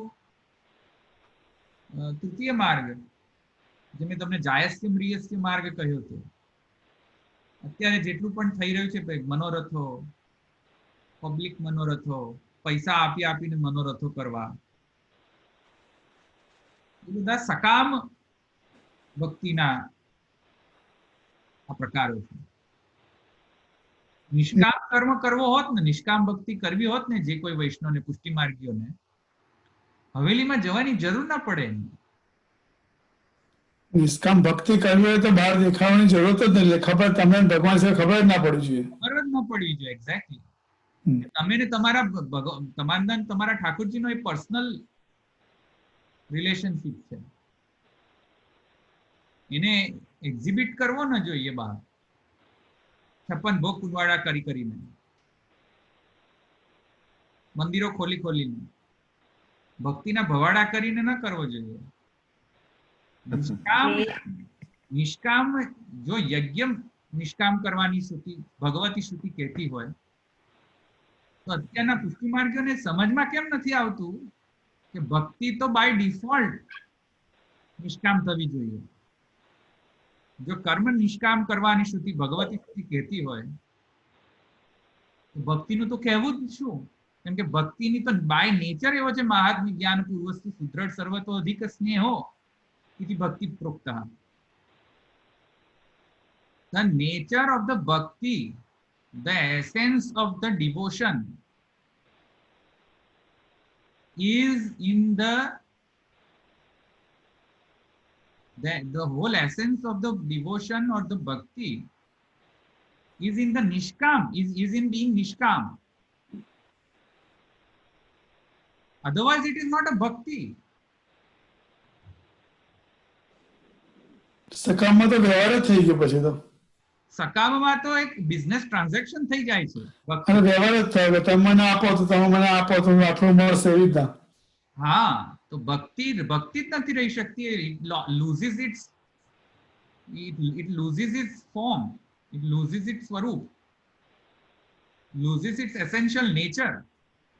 તૃતીય માર્ગ, જે મેં તમને જાયસ્ય મ્રિયસ્ય માર્ગ કહ્યો હતો. અત્યારે જેટલું પણ થઈ રહ્યું છે મનોરથો, પબ્લિક મનોરથો, પૈસા આપી આપીને મનોરથો કરવા, એ બધા સકામ ભક્તિના આ પ્રકારો છે. નિષ્કામ કર્મ કરવો હોત ને, નિષ્કામ ભક્તિ કરવી હોત ને, જે કોઈ વૈષ્ણવને, પુષ્ટિ માર્ગીઓને, હવેલીમાં જવાની જરૂર ના પડે. નિષ્કામ ભક્તિ કરવી હોય તો બહાર દેખાવાની જરૂરત જ નથી. ખબર તમને ભગવાન છે ખબર જ ના પડવી જોઈએ. ખબર જ ન પડવી જોઈએ. એક્ઝેક્ટલી. હમ. તમે ને તમારા તમારા ઠાકોરજીનો એ પર્સનલ રિલેશનશિપ છે. એને એક્ઝિબિટ કરવો ન જોઈએ બહાર 56 ભોગ કુંડવાડા કરીને, મંદિરો ખોલીને, ભક્તિના ભવાડા કરીને ન કરવો જોઈએ. નિષ્કામ જો યજ્ઞ નિષ્કામ કરવાની શ્રુતિ, ભગવતી શ્રુતિ કહેતી હોય તો અત્યારના પુષ્ટિ માર્ગીઓને સમજમાં કેમ નથી આવતું કે ભક્તિ તો બાય ડિફોલ્ટ નિષ્કામ થવી જોઈએ. જો કર્મ નિષ્કામ કરવાની શ્રુતિ ભગવતી શ્રુતિ કહેતી હોય તો ભક્તિનું તો કહેવું જ શું? કેમ કે ભક્તિની તો બાય નેચર એવો છે, મહાત્મ્ય જ્ઞાન પૂર્વસ્તુ સુદ્રઢ સર્વતો અધિક સ્નેહો ઇતિ ભક્તિ પ્રોક્તઃ. The nature of the bhakti, the essence of the devotion is in the whole essence of the devotion or the bhakti is in the nishkam, is in being nishkam. Otherwise it is not a bhakti. સકામમાં તો વ્યવહાર જ થઈ ગયો પછી તો. સકામમાં તો એક business transaction થઈ જાય છે. અને વ્યવહાર જ થાય. તમે મને આપો તો તમે મને આપો તો આટલું મળશે એવી રીતના. હા, તો ભક્તિ જ નથી રહી શકતી. it loses its form, it loses its સ્વરૂપ, loses its essential nature.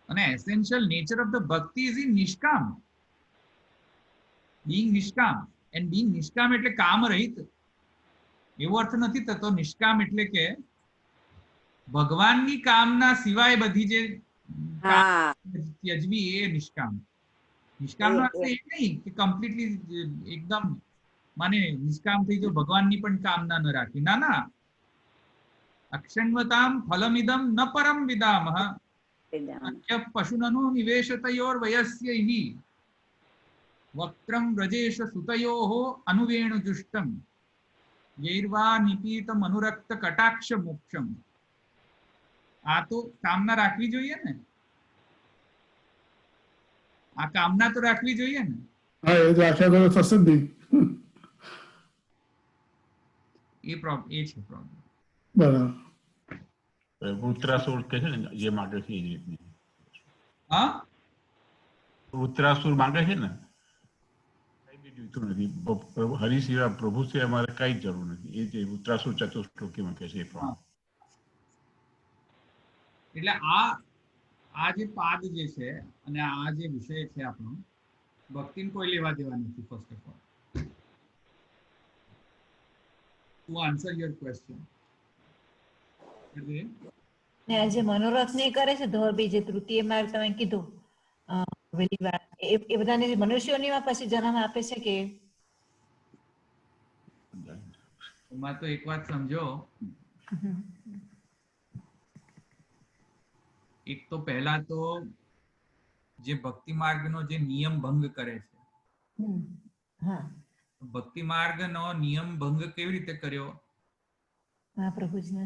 અને essential nature of the bhakti is in nishkam, being nishkam. and being nishkam એટલે કામ રહિત એવો અર્થ નથી થતો. નિષ્કામ એટલે કે ભગવાનની કામના સિવાય બધી જે ત્યજવી એ નિષ્કામ. નિષ્કામનો અર્થ એ નહીં કે કમ્પ્લીટલી એકદમ માને નિષ્કામ થઈ જો ભગવાનની પણ કામના ન રાખી. ના, અક્ષણવતામ ફલમિદમ ન પરમ વિદામઃ પશુનનો નિવેશતયોર વયસ્યૈ વક્ત્રમ વ્રજેશ સુતયોઃ અનુવેણુ જુષ્ટમ યૈર્વા નિપીતમ અનુરક્ત કટાક્ષ મોક્ષમ. આ તો કામના રાખવી જોઈએ ને, આ કામના તો રાખવી જોઈએ ને. હા, એ તો આશા કરો થશે જ નહીં. એ છે પ્રોબ્લેમ. બરાબર. વૃત્રાસુર કે છે ને જે માંગે છે એ જ રીતની. હા, વૃત્રાસુર માંગે છે ને કઈ બી જોઈતું નથી. હરિ સિવાય પ્રભુ સિવાય અમારે કઈ જરૂર નથી. એ જે વૃત્રાસુર ચતુશ્લોકીમાં કહે છે એ પ્રમાણે. એટલે આ જે પાદ જે છે અને આ જે વિષય છે આપણો, ભક્તિને કોઈ લેવા દેવા નથી. First of all to answer your question, જે મનોરથ ને કરે છે ધોરબી, જે તૃતીય માર્ગ તમે કીધું એ બધાને મનુષ્યોની પછી જન્મ આપે છે કે? એમાં તો એક વાત સમજો, એક તો પહેલા તો જે ભક્તિ માર્ગનો જે નિયમ ભંગ કરે છે, ભક્તિ માર્ગનો નિયમ ભંગ કેવી રીતે કર્યો?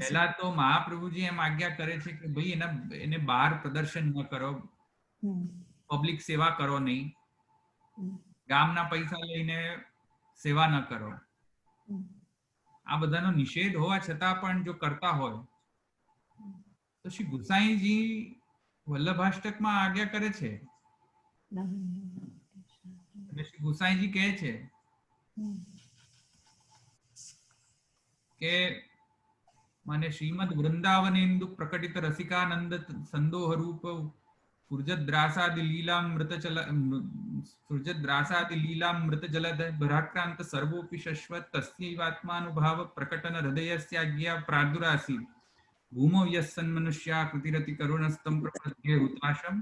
પહેલા તો મહાપ્રભુજી એમ આજ્ઞા કરે છે કે ભાઈ એને બહાર પ્રદર્શન ન કરો, પબ્લિક સેવા કરો નહીં, ગામના પૈસા લઈને સેવા ન કરો. આ બધાનો નિષેધ હોવા છતાં પણ જો કરતા હોય તો શ્રી ગુસાઈજી વલ્લભાષ્ટકમાં આજ્ઞા કરે છે. અને શ્રી ગુસાઈજી કહે છે કે મને શ્રીમદ વૃંદાવનેન્દુ પ્રકટિત રસિકાનંદ સંદોહ રૂપ સૂર્યદ્રાસાદિ લીલામૃત જલદ ભરાક્રાંત સર્વોપી શશ્વત તસ્યૈવાત્માનુભાવ પ્રકટન હૃદયસ્યાજ્ઞા પ્રાદુરાસી ભૂમો યસ્સન્મનુષ્યા કૃતિરતિ કરુણસ્તમ પ્રપદ્યે હુતાશમ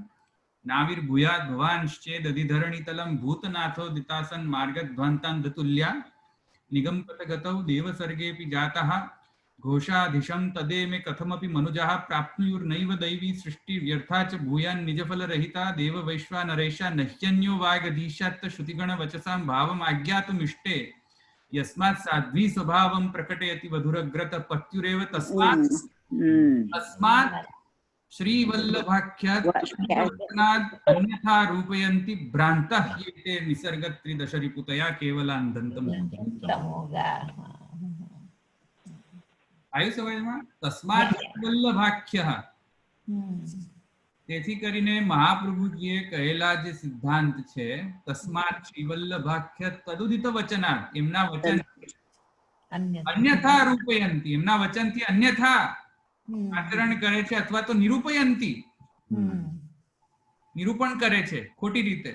નાવિર્ભૂયાદ ભવાંશ્ચેદધિધરણીતલમ ભૂતનાથો દિતાસન માર્ગધ્વાંતાંધતુલ્યા નિગમપટગતૌ દેવસર્ગેऽપि જાતઃ ઘોષાધિશં તદે મે કથમપि મનુજાः પ્રાપ્નુયુર્નૈવ દૈવી સૃષ્ટિ વ્યર્થા ચ ભૂયાન નિજફલરહિતા દેવ વૈશ્વાનરેશા નહ્યન્યો વાગધીશાત્ત શ્રુતિગણ વચસાં ભાવમ આજ્ઞાતુમિષ્ટે યસ્માत् સાધ્વી સ્વભાવમ પ્રકટયતિ વધુરગ્રત પત્યુરેવ તસ્માत् શ્રીવલ્લભાખ્યાત અન્યથા રૂપયંતિ ભ્રાંતઃ યે નિસર્ગત્રિદશરિપુતયા કેવલાનંદંતમ. આયુ સમજમાં? તસ્માત વલ્લભાખ્યઃ, તેથી કરીને મહાપ્રભુજીએ કહેલા જે સિદ્ધાંત છે તસ્માત શ્રીવલ્લભાખ્ય તદુદિત વચનાત, એમના વચન અન્યથા રૂપયંતી, એમના વચનથી અન્યથા આચરણ કરે છે અથવા તો નિરૂપયંતી, નિરૂપણ કરે છે ખોટી રીતે.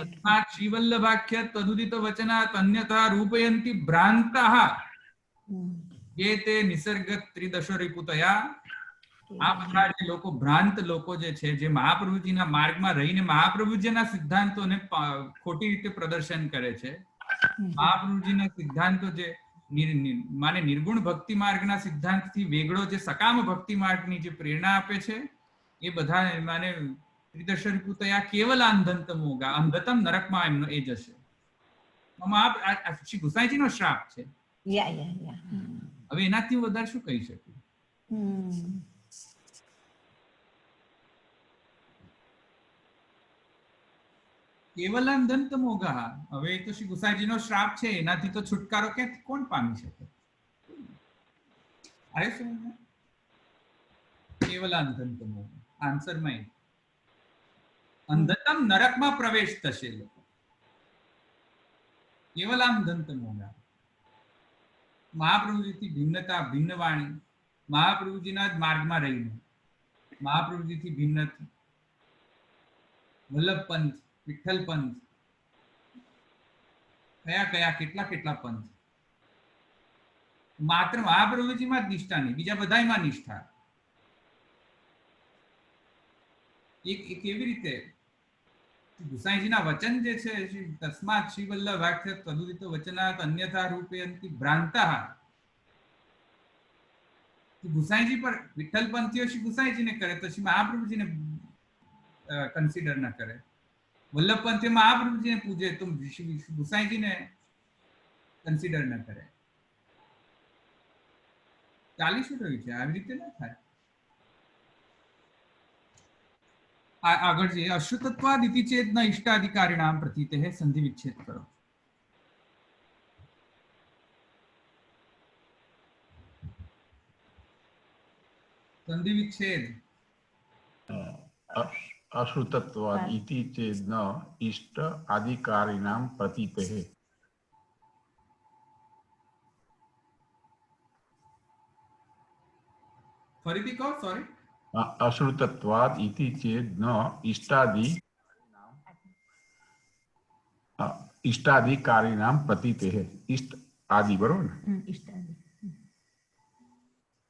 તસ્માત શ્રીવલ્લભાખ્ય તદુદિત વચનાત અન્યથા રૂપયંતી ભ્રાંતઃ ये ते નિસર્ગ ત્રિદશ રિપુતયા. આ બધા જે લોકો ભ્રાંત લોકો જે છે, જે મહાપ્રભુજીના માર્ગમાં રહીને મહાપ્રભુજીના સિદ્ધાંતોને ખોટી રીતે પ્રદર્શન કરે છે, મહાપ્રભુજીના સિદ્ધાંતો જે માને નિર્ગુણ ભક્તિ માર્ગના સિદ્ધાંતથી વેગળો જે સકામ ભક્તિ માર્ગની જે પ્રેરણા આપે છે, એ બધા માને ત્રિદશ રિપુતયા કેવલ અંધંતમોગા, અંધતમ નરકમાં એમનો એ જશે. શ્રી ગુસાઈજીનો શ્રાપ છે. હવે એનાથી વધારે શું કહી શકું? કેવલાનંદમોગા. હવે એ તો શ્રી ગુસાઈજીનો શ્રાપ છે, એનાથી તો છુટકારો ક્યાંથી કોણ પામી શકે? આવે છે કેવલાનંદમોગા. આન્સરમાં અંધતમ નરકમાં પ્રવેશ થશે લોકો. કેવલાનંદમોગા. મહાપ્રભુજીથી ભિન્નતા, ભિન્ન વાણી, મહાપ્રભુજીના જ માર્ગમાં રહીને મહાપ્રભુજીથી ભિન્ન વલ્લભ પંથ, વિઠ્ઠલ પંથ, કયા કયા કેટલા કેટલા પંથ, માત્ર મહાપ્રભુજીમાં જ નિષ્ઠા નહીં, બીજા બધામાં નિષ્ઠા. એક કેવી રીતે? ગુસાઈજીના વચન જે છે, તસ્માત શ્રીવલ્લભાખ્ય તદુદિત વચનાત અન્યથા રૂપયંતિ ભ્રાંતઃ. ગુસાઈજી પર વિઠ્ઠલ પંથીઓ શ્રી ગુસાઈજીને કરે તો શ્રી મહાપ્રભુજીને કન્સિડર ન કરે. વલ્લભ પંથીઓ મહાપ્રભુજીને પૂજે તો ગુસાઈજીને કન્સિડર ન કરે. ચાલી શું રહ્યું છે? આવી રીતે ન થાય. આગળ જે અશ્રુતત્વાદ ઇતિ ચેત ન ઇષ્ટાધિકારીણામ પ્રતીતે સંધિ વિચ્છેદ કરો. સંધિ વિચ્છેદ. અશ્રુતત્વાદ ઇતિ ચેદ ન ઇષ્ટ આધિકારીણામ પ્રતીતેઃ. ફરીથી કહો, સોરી. અશ્રુતત્વાદ ઇતિ ચેદ ન ઇષ્ટાધિકારીણામ પ્રતીતેઃ. ઇષ્ટ આદિ, બરોબર ને?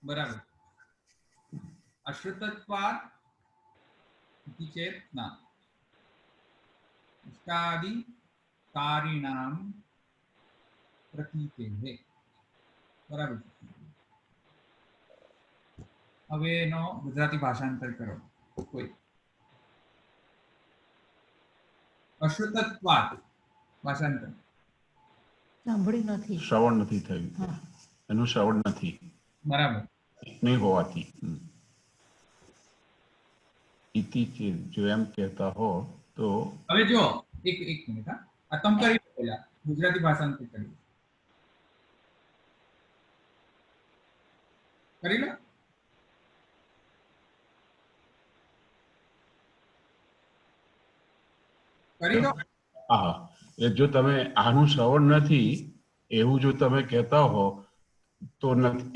બરાબર. અશ્રુતત્વાદ ઇતિ ચેત ન ઇષ્ટાધિકારીણામ પ્રતીતેઃ. બરાબર. હવે એનો ગુજરાતી ભાષાંતર કરો કોઈ. અશ્રુતત્વાદ ભાષાંતર. સાંભળ્યું નથી, શ્રવણ નથી થયું, એનું શ્રવણ નથી. બરાબર. નહીં હોવાથી. ઇતિ ચેદ, જો એમ કહેતા હો તો. હવે જો એક મિનિટ, આ તમ કરી પહેલા ગુજરાતી ભાષાંતર કરી લો. હા, એ જો તમે આનું શ્રવણ નથી એવું જો તમે કહેતા હો તો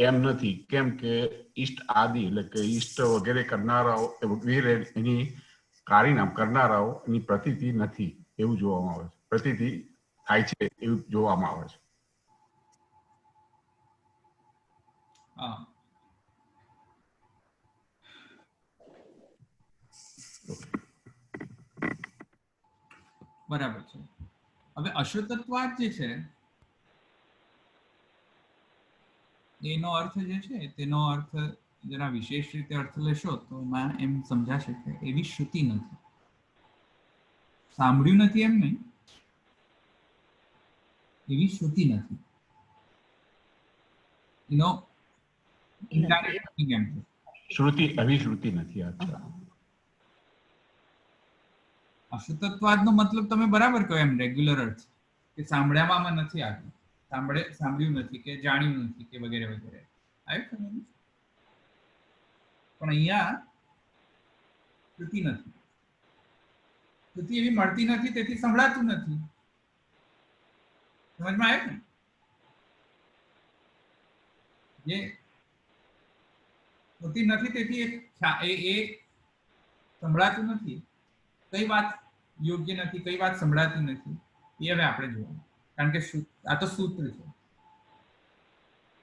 એમ નથી. કેમ કે ઈષ્ટ આદિ એટલે કે ઈષ્ટ વગેરે કરનારાઓ વગેરે એની કારીનામ કરનારાઓ એની પ્રતીતિ નથી એવું જોવામાં આવે છે. પ્રતીતિ થાય છે એવું જોવામાં આવે છે. બરાબર છે. હવે અશ્રુતત્વાદ જે છે એનો અર્થ જે છે તેનો અર્થ જરા વિશેષ રીતે અર્થ લેશો તો એમાં એમ સમજાશે કે એવી શ્રુતિ નથી, સાંભળ્યું નથી એમ નહીં, એવી શ્રુતિ નથી. એનો indirect meaning એમ છે. શ્રુતિ અવિશ્રુતિ નથી. અચ્છા, અશ્રુતત્વાદનો મતલબ તમે બરાબર કહો એમ રેગ્યુલર અર્થ કે સાંભળવામાં નથી આવ્યું, સાંભળ્યું નથી કે જાણ્યું નથી કે વગેરે વગેરે આવ્યું સમજ? પણ અહીંયા શ્રુતિ નથી, શ્રુતિ એવી મળતી નથી, તેથી સંભળાતું નથી. સમજમાં આવ્યું ને? જે શ્રુતિ નથી તેથી એ સંભળાતું નથી. કઈ વાત યોગ્ય નથી, કઈ વાત સંભળાતી નથી, એ હવે આપણે જોવાનું. કારણ કે આ તો સૂત્ર છે,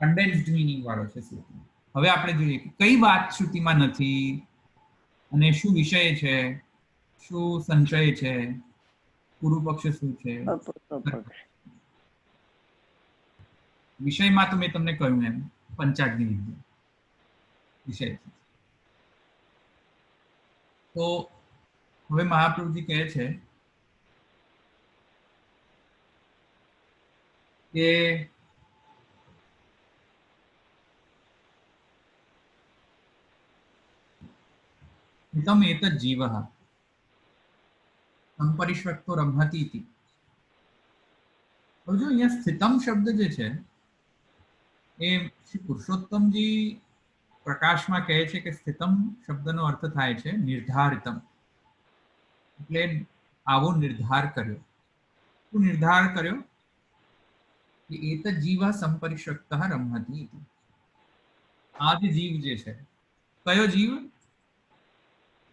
કન્ડેન્સ્ડ મિનિંગ વાળો છે સૂત્ર. હવે આપણે જોઈએ કે કઈ વાત શ્રુતિમાં નથી અને શું વિષય છે, શું સંશય છે, પૂર્વ પક્ષ શું છે. વિષયમાં તો મેં તમને કહ્યું એમ પંચાગ્નિ વિદ્યા વિષય છે. તો હવે મહાપ્રભુજી કહે છે કે हितम एतत् जीवः संपरिष्वक्तो रमहति इति. હવે જો અહીંયા સ્થિતમ શબ્દ જે છે એ શ્રી પુરુષોત્તમજી પ્રકાશમાં કહે છે કે સ્થિતમ શબ્દનો અર્થ થાય છે નિર્ધારિતમ, એટલે આવો નિર્ધાર કર્યો. શું નિર્ધાર કર્યો? કે એતत् જીવः સંપરિષ્વક્તઃ રમહતિ ઇતિ. આ જે જીવ જે છે, કયો જીવ?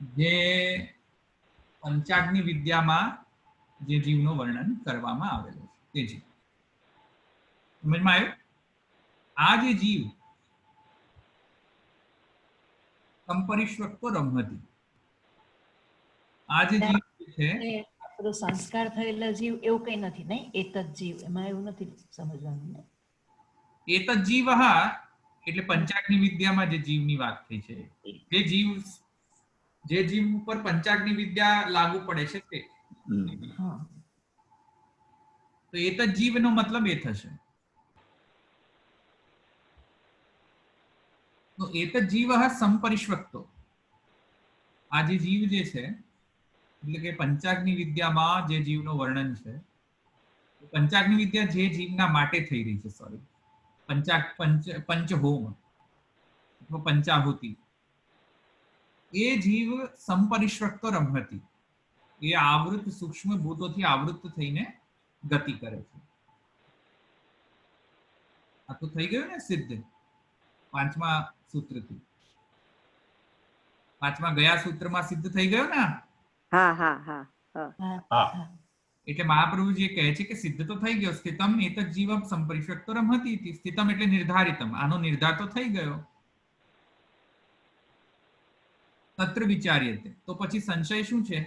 જે પંચાગ્નિ વિદ્યામાં જે જીવનું વર્ણન કરવામાં આવેલું છે તે જીવ. સમજમાં આવ્યું? આ જે જીવ સંપરિષ્વક્તો રમહતિ, આ જે જીવ છે આપણો સંસ્કાર થયેલા જીવ એવું કઈ નથી, નહીં? એતત જીવ, એમાં એવું નથી સમજવાનું ને. એતत् જીવઃ એટલે પંચાગ્નિ વિદ્યામાં જે જીવની વાત થઈ છે, જે જીવ ઉપર પંચાગ્નિ વિદ્યા લાગુ પડે છે તે. હા, તો એતत् જીવનો મતલબ એ થશે. તો એતत् જીવઃ સંપરિષ્વક્તો, આ જે જીવ જે છે એટલે કે પંચાગ્નિ વિદ્યામાં જે જીવનું વર્ણન છે, પંચાગ્નિ વિદ્યા જે જીવના માટે થઈ રહી છે, સોરી પંચહોમ અથવા પંચાહુતિ, એ જીવ સંપરિષ્વક્તો રમહતિ, એ આવૃત સૂક્ષ્મ ભૂતોથી આવૃત થઈને ગતિ કરે છે. આ તો થઈ ગયું ને સિદ્ધ પાંચમા સૂત્રથી. પાંચમા ગયા સૂત્રમાં સિદ્ધ થઈ ગયો ને. હા હા હા હા. એટલે મહાપ્રભુજી કહે છે કે સિદ્ધ તો થઈ ગયો. સ્થિતમ એતत् જીવમ સંપરિષ્વક્તો રમહતિ ઇતિ. સ્થિતમ એટલે નિર્ધારિતમ, આનો નિર્ધાર તો થઈ ગયો. તત્ર વિચાર્યતે, તો પછી સંશય શું છે?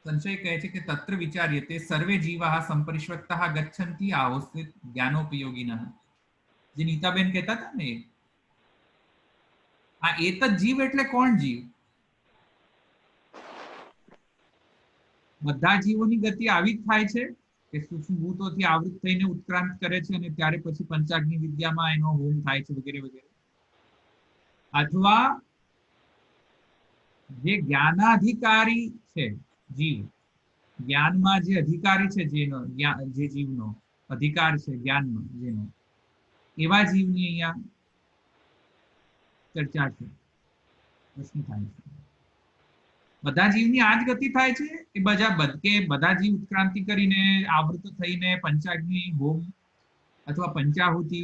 સંશય કહે છે કે તત્ર વિચાર્યતે સર્વે જીવાः સંપરિષ્વક્તાः ગચ્છન્તિ આહોસ્તિત જ્ઞાનોપયોગિનઃ. જે નીતાબેન કહેતા હતા ને, આ એતत् જીવ એટલે કોણ જીવ? બધા જીવોની ગતિ આવી જ થાય છે કે સૂક્ષ્મ ભૂતોથી આવૃત થઈને ઉત્ક્રાંત કરે છે અને ત્યારે પછી પંચાગ્નિ વિદ્યામાં એનો હોમ થાય છે વગેરે વગેરે. અથવા જે જ્ઞાનાધિકારી છે જીવ, જ્ઞાનમાં જે અધિકારી છે જેનો, જે જીવનો અધિકાર છે જ્ઞાનનો જેનો, એવા જીવની અહીંયા ચર્ચા છે, પ્રશ્ન થાય છે. બધા જીવની આ જ ગતિ થાય છે કે બધા જીવ ઉત્ક્રાંતિ કરીને આવૃત થઈને પંચાગ્નિ હોમ અથવા પંચાહુતિ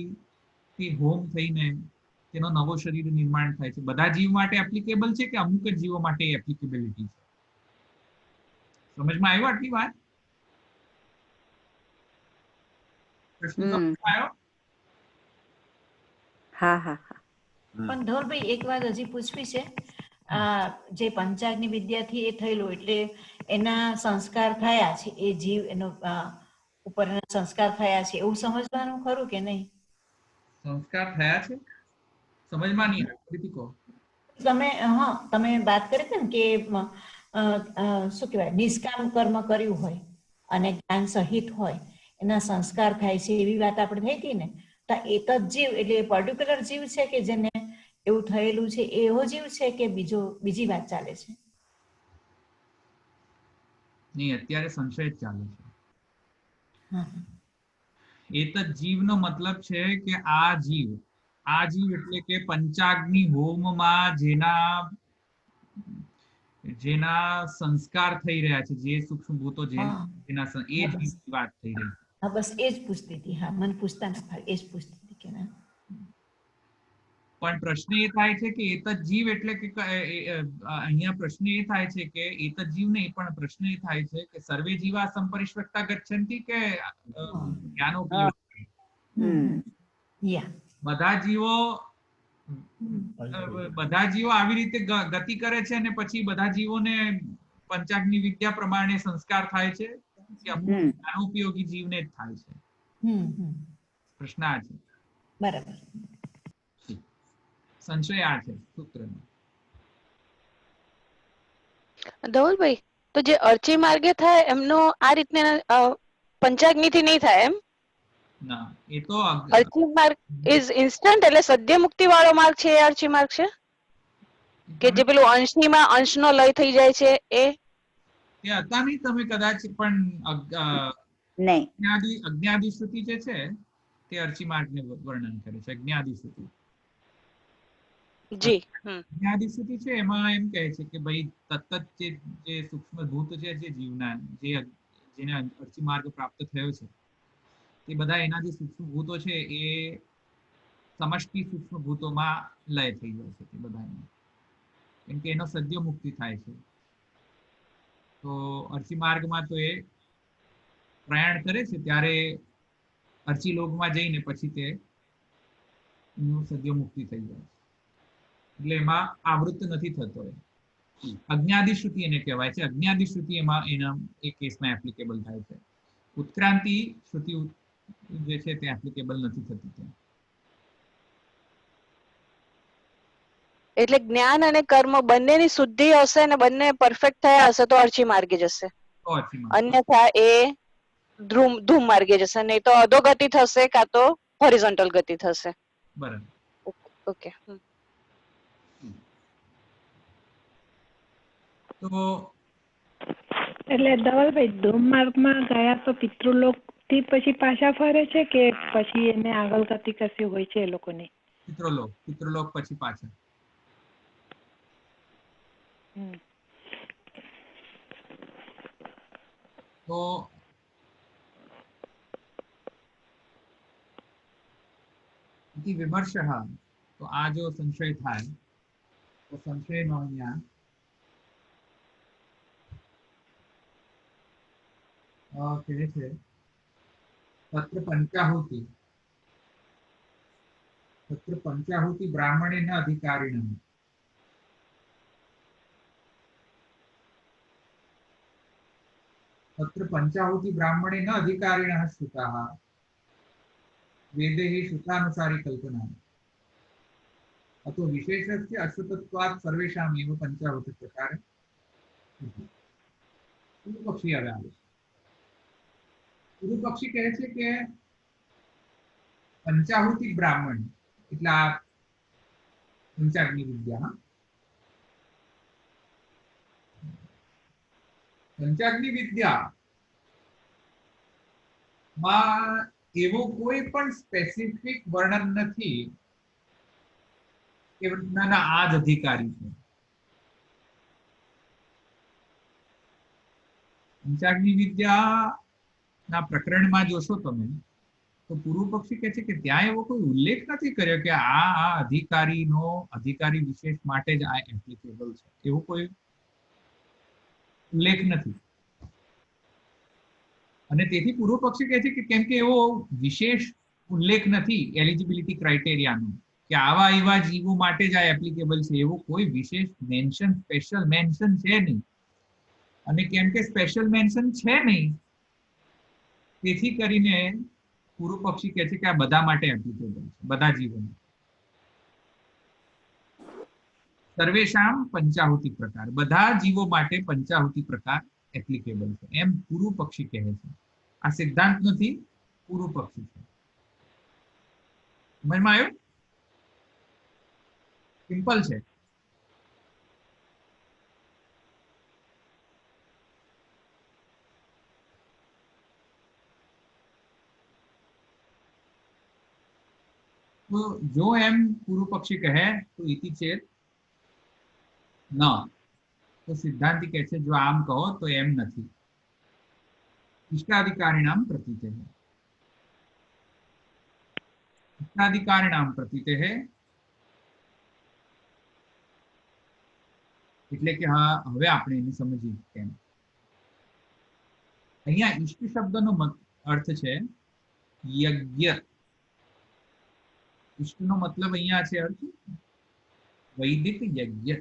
હોમ થઈને તેનો નવો શરીર નિર્માણ થાય છે? બધા જીવ માટે એપ્લિકેબલ છે કે અમુક જ જીવો માટે એપ્લિકેબિલિટી છે? સમજમાં આવ્યો આટલી વાત? પ્રશ્ન આવ્યો? હા હા હા. પણ ધોરભાઈ એક વાત હજી પૂછવી છે. જે પંચાગ્નિ વિદ્યાથી એ થયેલું, એટલે એના સંસ્કાર થયા છે, એ જીવ એનો ઉપર એના સંસ્કાર થયા છે એવું સમજવાનું ખરું કે નહીં? સંસ્કાર થયા છે સમજમાં નહીં આવ્યું, ફરીથી કહો. તમે વાત કરી હતી ને કે શું કહેવાય, નિષ્કામ કર્મ કર્યું હોય અને જ્ઞાન સહિત હોય એના સંસ્કાર થાય છે એવી વાત આપણે થઈ હતી ને. તો એક જ જીવ એટલે પર્ટિક્યુલર જીવ છે કે જેને એવું થયેલું છે, એવો જીવ છે કે બીજી વાત ચાલે છે? નહીં, અત્યારે સંશય જ ચાલે છે. હા, એતદ જીવનો મતલબ છે કે આ જીવ એટલે કે પંચાગ્નિ હોમમાં જેના સંસ્કાર થઈ રહ્યા છે, જે સૂક્ષ્મ ભૂતો જેના એ જીવની વાત થઈ રહી છે. હા, બસ એ જ પૂછતી હતી. હા, મને પૂછતા ન ફાવે, એ જ પૂછતી હતી કે ના. પણ પ્રશ્ન એ થાય છે કે એતદ જીવ એટલે કે અહીંયા પ્રશ્ન એ થાય છે કે એતદ જીવ નહીં, પણ પ્રશ્ન એ થાય છે કે સર્વે જીવા સંપરિષ્વક્તા ગચ્છન્તિ કે જ્ઞાનોપયોગી? યા બધા જીવો આવી રીતે ગતિ કરે છે અને પછી બધા જીવોને પંચાગ્નિ વિદ્યા પ્રમાણે સંસ્કાર થાય છે કે જ્ઞાનોપયોગી જીવને જ થાય છે? પ્રશ્ન આ છે. બરાબર. સંશય આ છે સૂત્રનો. ધવલભાઈ, તો જે અર્ચી માર્ગે થાય એમનો આ રીતના પંચાગ્નિથી નહીં થાય એમ? ના, એ તો અર્ચી માર્ગ ઇઝ ઇન્સ્ટન્ટ, એટલે સદ્ય મુક્તિ વાળો માર્ગ છે એ અર્ચી માર્ગ છે કે જે પેલું અંશનો લય થઈ જાય છે એ હતા નહીં. તમે કદાચ પણ અજ્ઞાદિ શ્રુતિ જે છે તે અર્ચી માર્ગને વર્ણન કરે છે. અજ્ઞાદિ શ્રુતિ જી અજ્ઞાદિ શ્રુતિ છે એમાં એમ કહે છે કે ભાઈ તત્ત જે સૂક્ષ્મ ભૂત છે, જે જીવના જેને અર્ચી માર્ગ પ્રાપ્ત થયો છે, એ બધા એના જે સૂક્ષ્મ ભૂતો છે એ સમષ્ટિ સૂક્ષ્મ ભૂતોમાં લય થઈ જાય છે તે બધા, કેમ કે એનો સદ્ય મુક્તિ થાય છે. તો અર્ચી માર્ગમાં તો એ પ્રયાણ કરે છે ત્યારે અર્ચી લોકમાં જઈને પછી તે સદ્ય મુક્તિ થઈ જાય છે, એટલે એમાં આવૃત્ત નથી થતો. અજ્ઞાદિ શ્રુતિ એને કહેવાય છે. અજ્ઞાદિ શ્રુતિ એમાં એના એક કેસમાં એપ્લિકેબલ થાય છે. ઉત્ક્રાંતિ શ્રુતિ જે છે તે એપ્લિકેબલ નથી થતી. એટલે જ્ઞાન અને કર્મ બંનેની શુદ્ધિ હશે અને બંને પરફેક્ટ થયા હશે તો અર્ચી માર્ગે જશે, અન્યથા એ ધૂમ માર્ગે જશે, નહીં તો અધોગતિ થશે કાં તો હોરિઝોન્ટલ ગતિ થશે. બરાબર. ઓકે. તો એટલે ધવલભાઈ, ધૂમ માર્ગમાં ગયા તો પિતૃલોક થી પછી પાછા ફરે છે કે પછી એને આગળ ગતિ કશી હોય છે એ લોકોની? પિતૃલોક પછી પાછા. તો વિમર્શ, તો આ જો સંશય થાય તો સંશયનો અહીંયા કહે છે તત્ર પંચાહુતિ બ્રાહ્મણે ન અધિકારીણ. तत्र पंचाहुति ब्राह्मणे न अधिकारिणः श्रुताः वेदे हि श्रुतानुसारी कल्पना अतो विशेषस्य अश्रुतत्वात् सर्वेषामेव पंचाहुति प्रकारे. પૂર્વ પક્ષી હવે આવે છે. પૂર્વ પક્ષી કહે છે કે પંચાહુતિ બ્રાહ્મણ એટલે આ પંચાગ્નિ વિદ્યા, પંચાગ્નિ વિદ્યામાં એવો કોઈ પણ સ્પેસિફિક વર્ણન નથી કે ના આ જ અધિકારી છે. પંચાગ્નિ વિદ્યાના પ્રકરણમાં જોશો તમે તો પૂર્વ પક્ષી કહે છે કે ત્યાં એવો કોઈ ઉલ્લેખ નથી કર્યો કે આ અધિકારી વિશેષ માટે જ આ એપ્લિકેબલ છે, એવો કોઈ ઉલ્લેખ નથી. અને તેથી પૂર્વ પક્ષી કહે છે કે કેમ કે એવો વિશેષ ઉલ્લેખ નથી એલિજિબિલિટી ક્રાઇટેરિયાનો કે આવા એવા જીવો માટે જ આ એપ્લિકેબલ છે, એવો કોઈ વિશેષ મેન્શન, સ્પેશિયલ મેન્શન છે નહીં. અને કેમ કે સ્પેશિયલ મેન્શન છે નહીં, તેથી કરીને પૂર્વ પક્ષી કહે છે કે આ બધા માટે એપ્લિકેબલ છે, બધા જીવોને. સર્વેશામ પંચાહુતિ પ્રકાર, બધા જીવો માટે પંચાહુતિ પ્રકાર એપ્લિકેબલ છે, એમ પૂર્વ પક્ષી કહે છે. આ સિદ્ધાંત નથી, પૂર્વ પક્ષી છે. સમજમાં આવ્યું? સિમ્પલ છે. તો જો એમ પૂર્વ પક્ષી કહે તો ઇતિ ચેત ન, તો સિદ્ધાંતિ કહે છે જો આમ કહો તો એમ નથી. ઇષ્ટાધિકારીણામ પ્રતીતે, ઇષ્ટાધિકારીણામ પ્રતીતે એટલે કે હા, હવે આપણે એને સમજીએ કેમ. અહીંયા ઇષ્ટ શબ્દનો અર્થ છે યજ્ઞ. ઇષ્ટનો મતલબ અહીંયા છે અર્થ વૈદિક યજ્ઞ.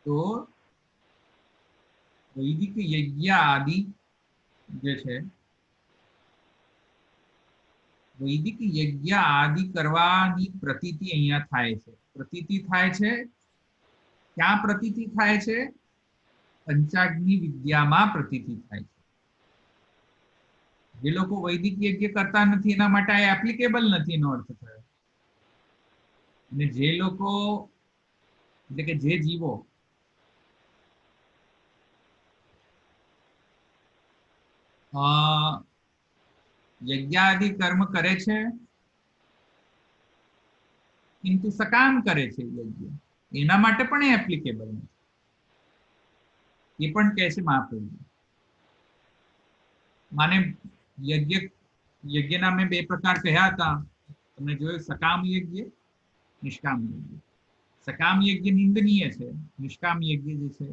તો વૈદિક યજ્ઞ આદિ જે છે, વૈદિક યજ્ઞ આદિ કરવાની પ્રતીતિ અહીંયા થાય છે. પ્રતીતિ થાય છે ક્યાં? પ્રતીતિ થાય છે પંચાગ્નિ વિદ્યામાં પ્રતીતિ થાય છે. જે લોકો વૈદિક યજ્ઞ કરતા નથી એના માટે આ એપ્લિકેબલ નથી, એનો અર્થ થયો. અને જે લોકો એટલે કે જે જીવો યજ્ઞાદિ કર્મ કરે છે કિંતુ સકામ કરે છે યજ્ઞ, એના માટે પણ એ એપ્લિકેબલ નથી. એ પણ કહે છે મહાપ્રભુ. માને યજ્ઞના મેં બે પ્રકાર કહ્યા હતા, તમને જોયું, સકામ યજ્ઞ, નિષ્કામ યજ્ઞ. સકામ યજ્ઞ નિંદનીય છે, નિષ્કામ યજ્ઞ જે છે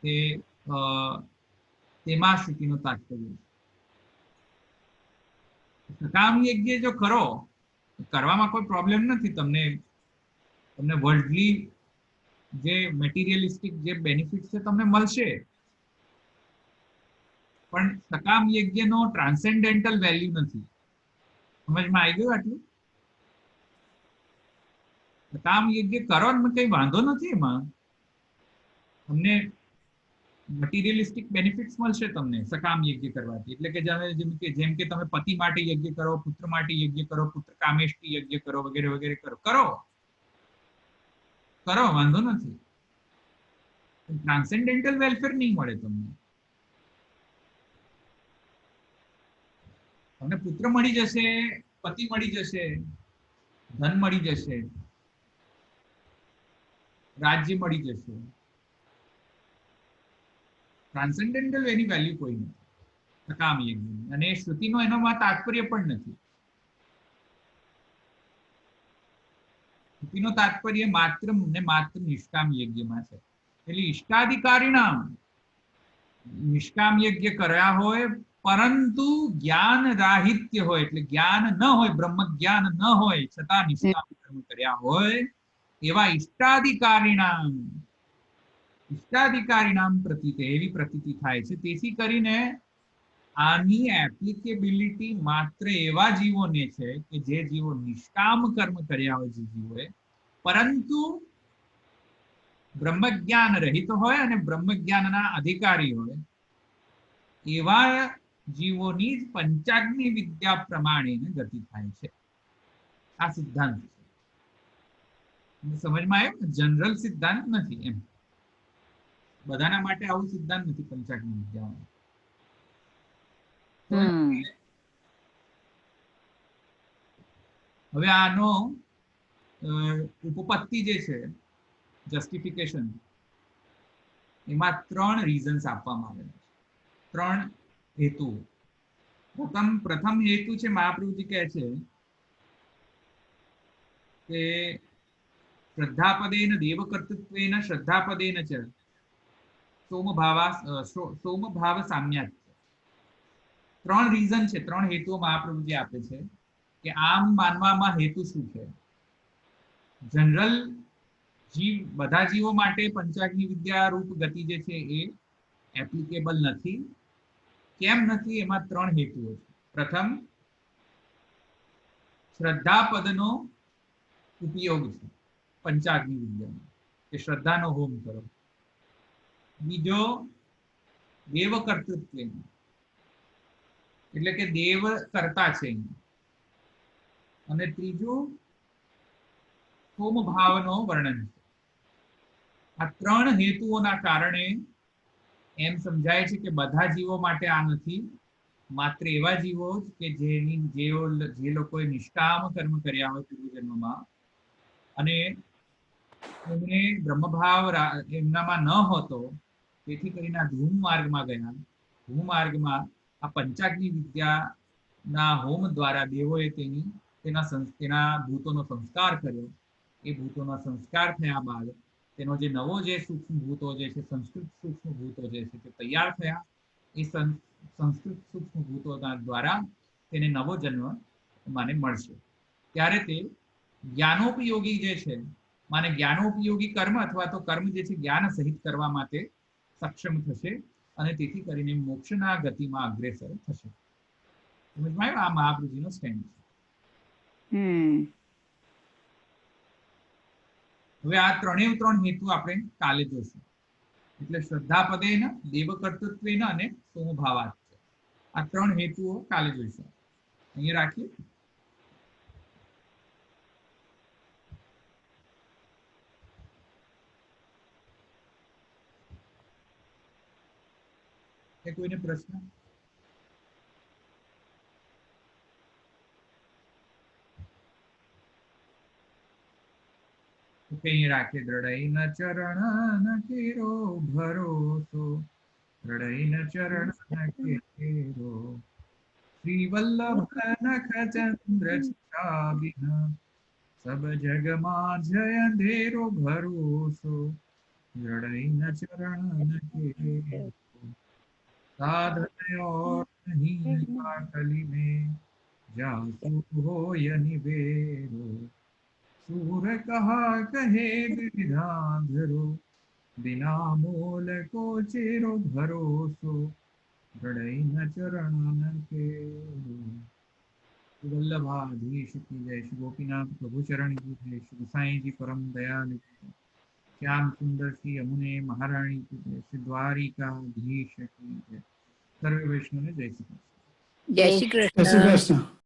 તે તેમાં શ્રુતિનો તાત્પર્ય છે. સકામ યજ્ઞ જો કરો, કરવામાં કોઈ પ્રોબ્લેમ નથી. તમને વર્લ્ડલી જે મેટીરિયલિસ્ટિક જે બેનિફિટ છે તમને મળશે, પણ સકામ યજ્ઞનો ટ્રાન્સેન્ડેન્ટલ વેલ્યુ નથી. સમજમાં આવી ગયું આટલું? સકામ યજ્ઞ કરો ને કઈ વાંધો નથી, એમાં તમને મટીરિયલિસ્ટિક બેનિફિટ્સ મળશે તમને સકામ યજ્ઞ કરવાથી. એટલે કે જેમ કે તમે પતિ માટે યજ્ઞ કરો, પુત્ર માટે યજ્ઞ કરો, પુત્ર કામેષ્ટી યજ્ઞ કરો, વગેરે વગેરે કરો, વાંધો નથી. ટ્રાન્સેન્ડેન્ટલ વેલફેર નહીં મળે તમને. તમને પુત્ર મળી જશે, પતિ મળી જશે, ધન મળી જશે, રાજ્ય મળી જશે, ટ્રાન્સેન્ડેન્ટલ એની વેલ્યુ કોઈ નથી સકામ યજ્ઞ. અને શ્રુતિનો એનોમાં તાત્પર્ય પણ નથી. શ્રુતિનો તાત્પર્ય માત્ર ને માત્ર નિષ્કામ યજ્ઞમાં છે. એટલે ઇષ્ટાધિકારીના નિષ્કામ યજ્ઞ કર્યા હોય પરંતુ જ્ઞાન રાહિત્ય હોય, એટલે જ્ઞાન ન હોય, બ્રહ્મ જ્ઞાન ન હોય છતાં નિષ્કામ કર્મ કર્યા હોય એવા ઇષ્ટાધિકારીનામ પ્રતીતે, એવી પ્રતીતિ થાય છે. તેથી કરીને આની એપ્લિકેબિલિટી માત્ર એવા જીવોને છે કે જે જીવો નિષ્કામ કર્મ કર્યા હોય, જે જીવોએ પરંતુ બ્રહ્મ જ્ઞાન રહિત હોય અને બ્રહ્મ જ્ઞાનના અધિકારી હોય એવા જીવોની જ પંચાગ્નિ વિદ્યા પ્રમાણે ગતિ થાય છે. આ સિદ્ધાંત છે. સમજમાં આવ્યું? જનરલ સિદ્ધાંત નથી એમ. બધાના માટે આવું સિદ્ધાંત નથી પંચાગ્નિ વિદ્યામાં. હવે આનો ઉપપત્તિ જે છે, જસ્ટિફિકેશન, એમાં 3 રીઝન્સ આપવામાં આવેલા છે, 3 હેતુ. પ્રથમ હેતુ છે, મહાપ્રભુજી કહે છે કે શ્રદ્ધાપદેન દેવકર્તૃત્વેન શ્રદ્ધાપદેન ચ સોમભાવ સામ્યાત. 3 રીઝન છે, 3 હેતુઓ મહાપ્રભુજી આપે છે કે આમ માનવામાં હેતુ શું છે. જનરલ બધા જીવો માટે પંચાગ્નિ વિદ્યા રૂપ ગતિ જે છે એ એપ્લિકેબલ નથી. કેમ નથી? એમાં 3 હેતુઓ છે. પ્રથમ, શ્રદ્ધા પદનો ઉપયોગ છે પંચાગ્નિ વિદ્યામાં, કે શ્રદ્ધાનો હોમ કરો. બીજો, દેવ કર્તૃત્વ, એટલે કે દેવ કરતા છે. અને ત્રીજું, હોમ ભાવનો વર્ણન છે. આ 3 હેતુઓના કારણે એમ સમજાય છે કે બધા જીવો માટે આ નથી. માત્ર એવા જીવો કે જે લોકોએ નિષ્કામ કર્મ કર્યા હોય પૂર્વજન્મમાં અને એમને બ્રહ્મભાવ એમનામાં ન હોતો, તેથી કરીને આ ધૂમ માર્ગમાં ગયા. ધૂમ માર્ગમાં આ પંચાગ્નિ વિદ્યાના હોમ દ્વારા દેવોએ તેના ભૂતોનો સંસ્કાર કર્યો. એ ભૂતોના સંસ્કાર થયા બાદ તેનો જે નવો જે સૂક્ષ્મ ભૂતો જે છે, સંસ્કૃત સૂક્ષ્મ ભૂતો જે છે તે તૈયાર થયા. એ સંસ્કૃત સૂક્ષ્મ ભૂતોના દ્વારા તેને નવો જન્મ માને મળશે. ત્યારે તે જ્ઞાનોપયોગી જે છે, માને જ્ઞાનોપયોગી કર્મ અથવા તો કર્મ જે છે જ્ઞાન સહિત કરવા માટે સક્ષમ થશે અને તેથી કરીને મોક્ષના ગતિમાં અગ્રેસર થશે. સમજમાં આવ્યું? આ મહાપ્રભુજીનો સ્ટેન્ડ છે. હવે આ 3 હેતુ આપણે કાલે જોશું. એટલે શ્રદ્ધા પદેન, દેવ કર્તૃત્વેન અને સોમભાવાત. આ 3 હેતુઓ કાલે જોઈશું. અહીંયા રાખીએ. કોઈને પ્રશ્ન? રાખીએ. દ્રઢૈન ચરણ કેરો ભરોસો, દ્રઢૈન ચરણ કેરો શ્રી વલ્લભ નખ ચંદ્ર છાબિન, સબ જગમાં જય અંધેરો ભરોસો, દ્રઢૈન ચરણ કેરો साधन और नहीं पाटली में, जासु होय निबेरो, सूर कहा कहे विधाधरो, बिना मोल को चेरो भरोसो, दृढ़ न चरण केरो। वल्लभाधीश की जय, श्री गोपीनाथ प्रभु चरण की जय, श्री साईं जी परम दयालु की जय, श्याम सुंदर श्री यमुने महारानी की जय, श्री द्वारिकाधीश की जय। सर्व वैष्णव ने जय श्री कृष्ण। जय श्री जय श्री कृष्ण।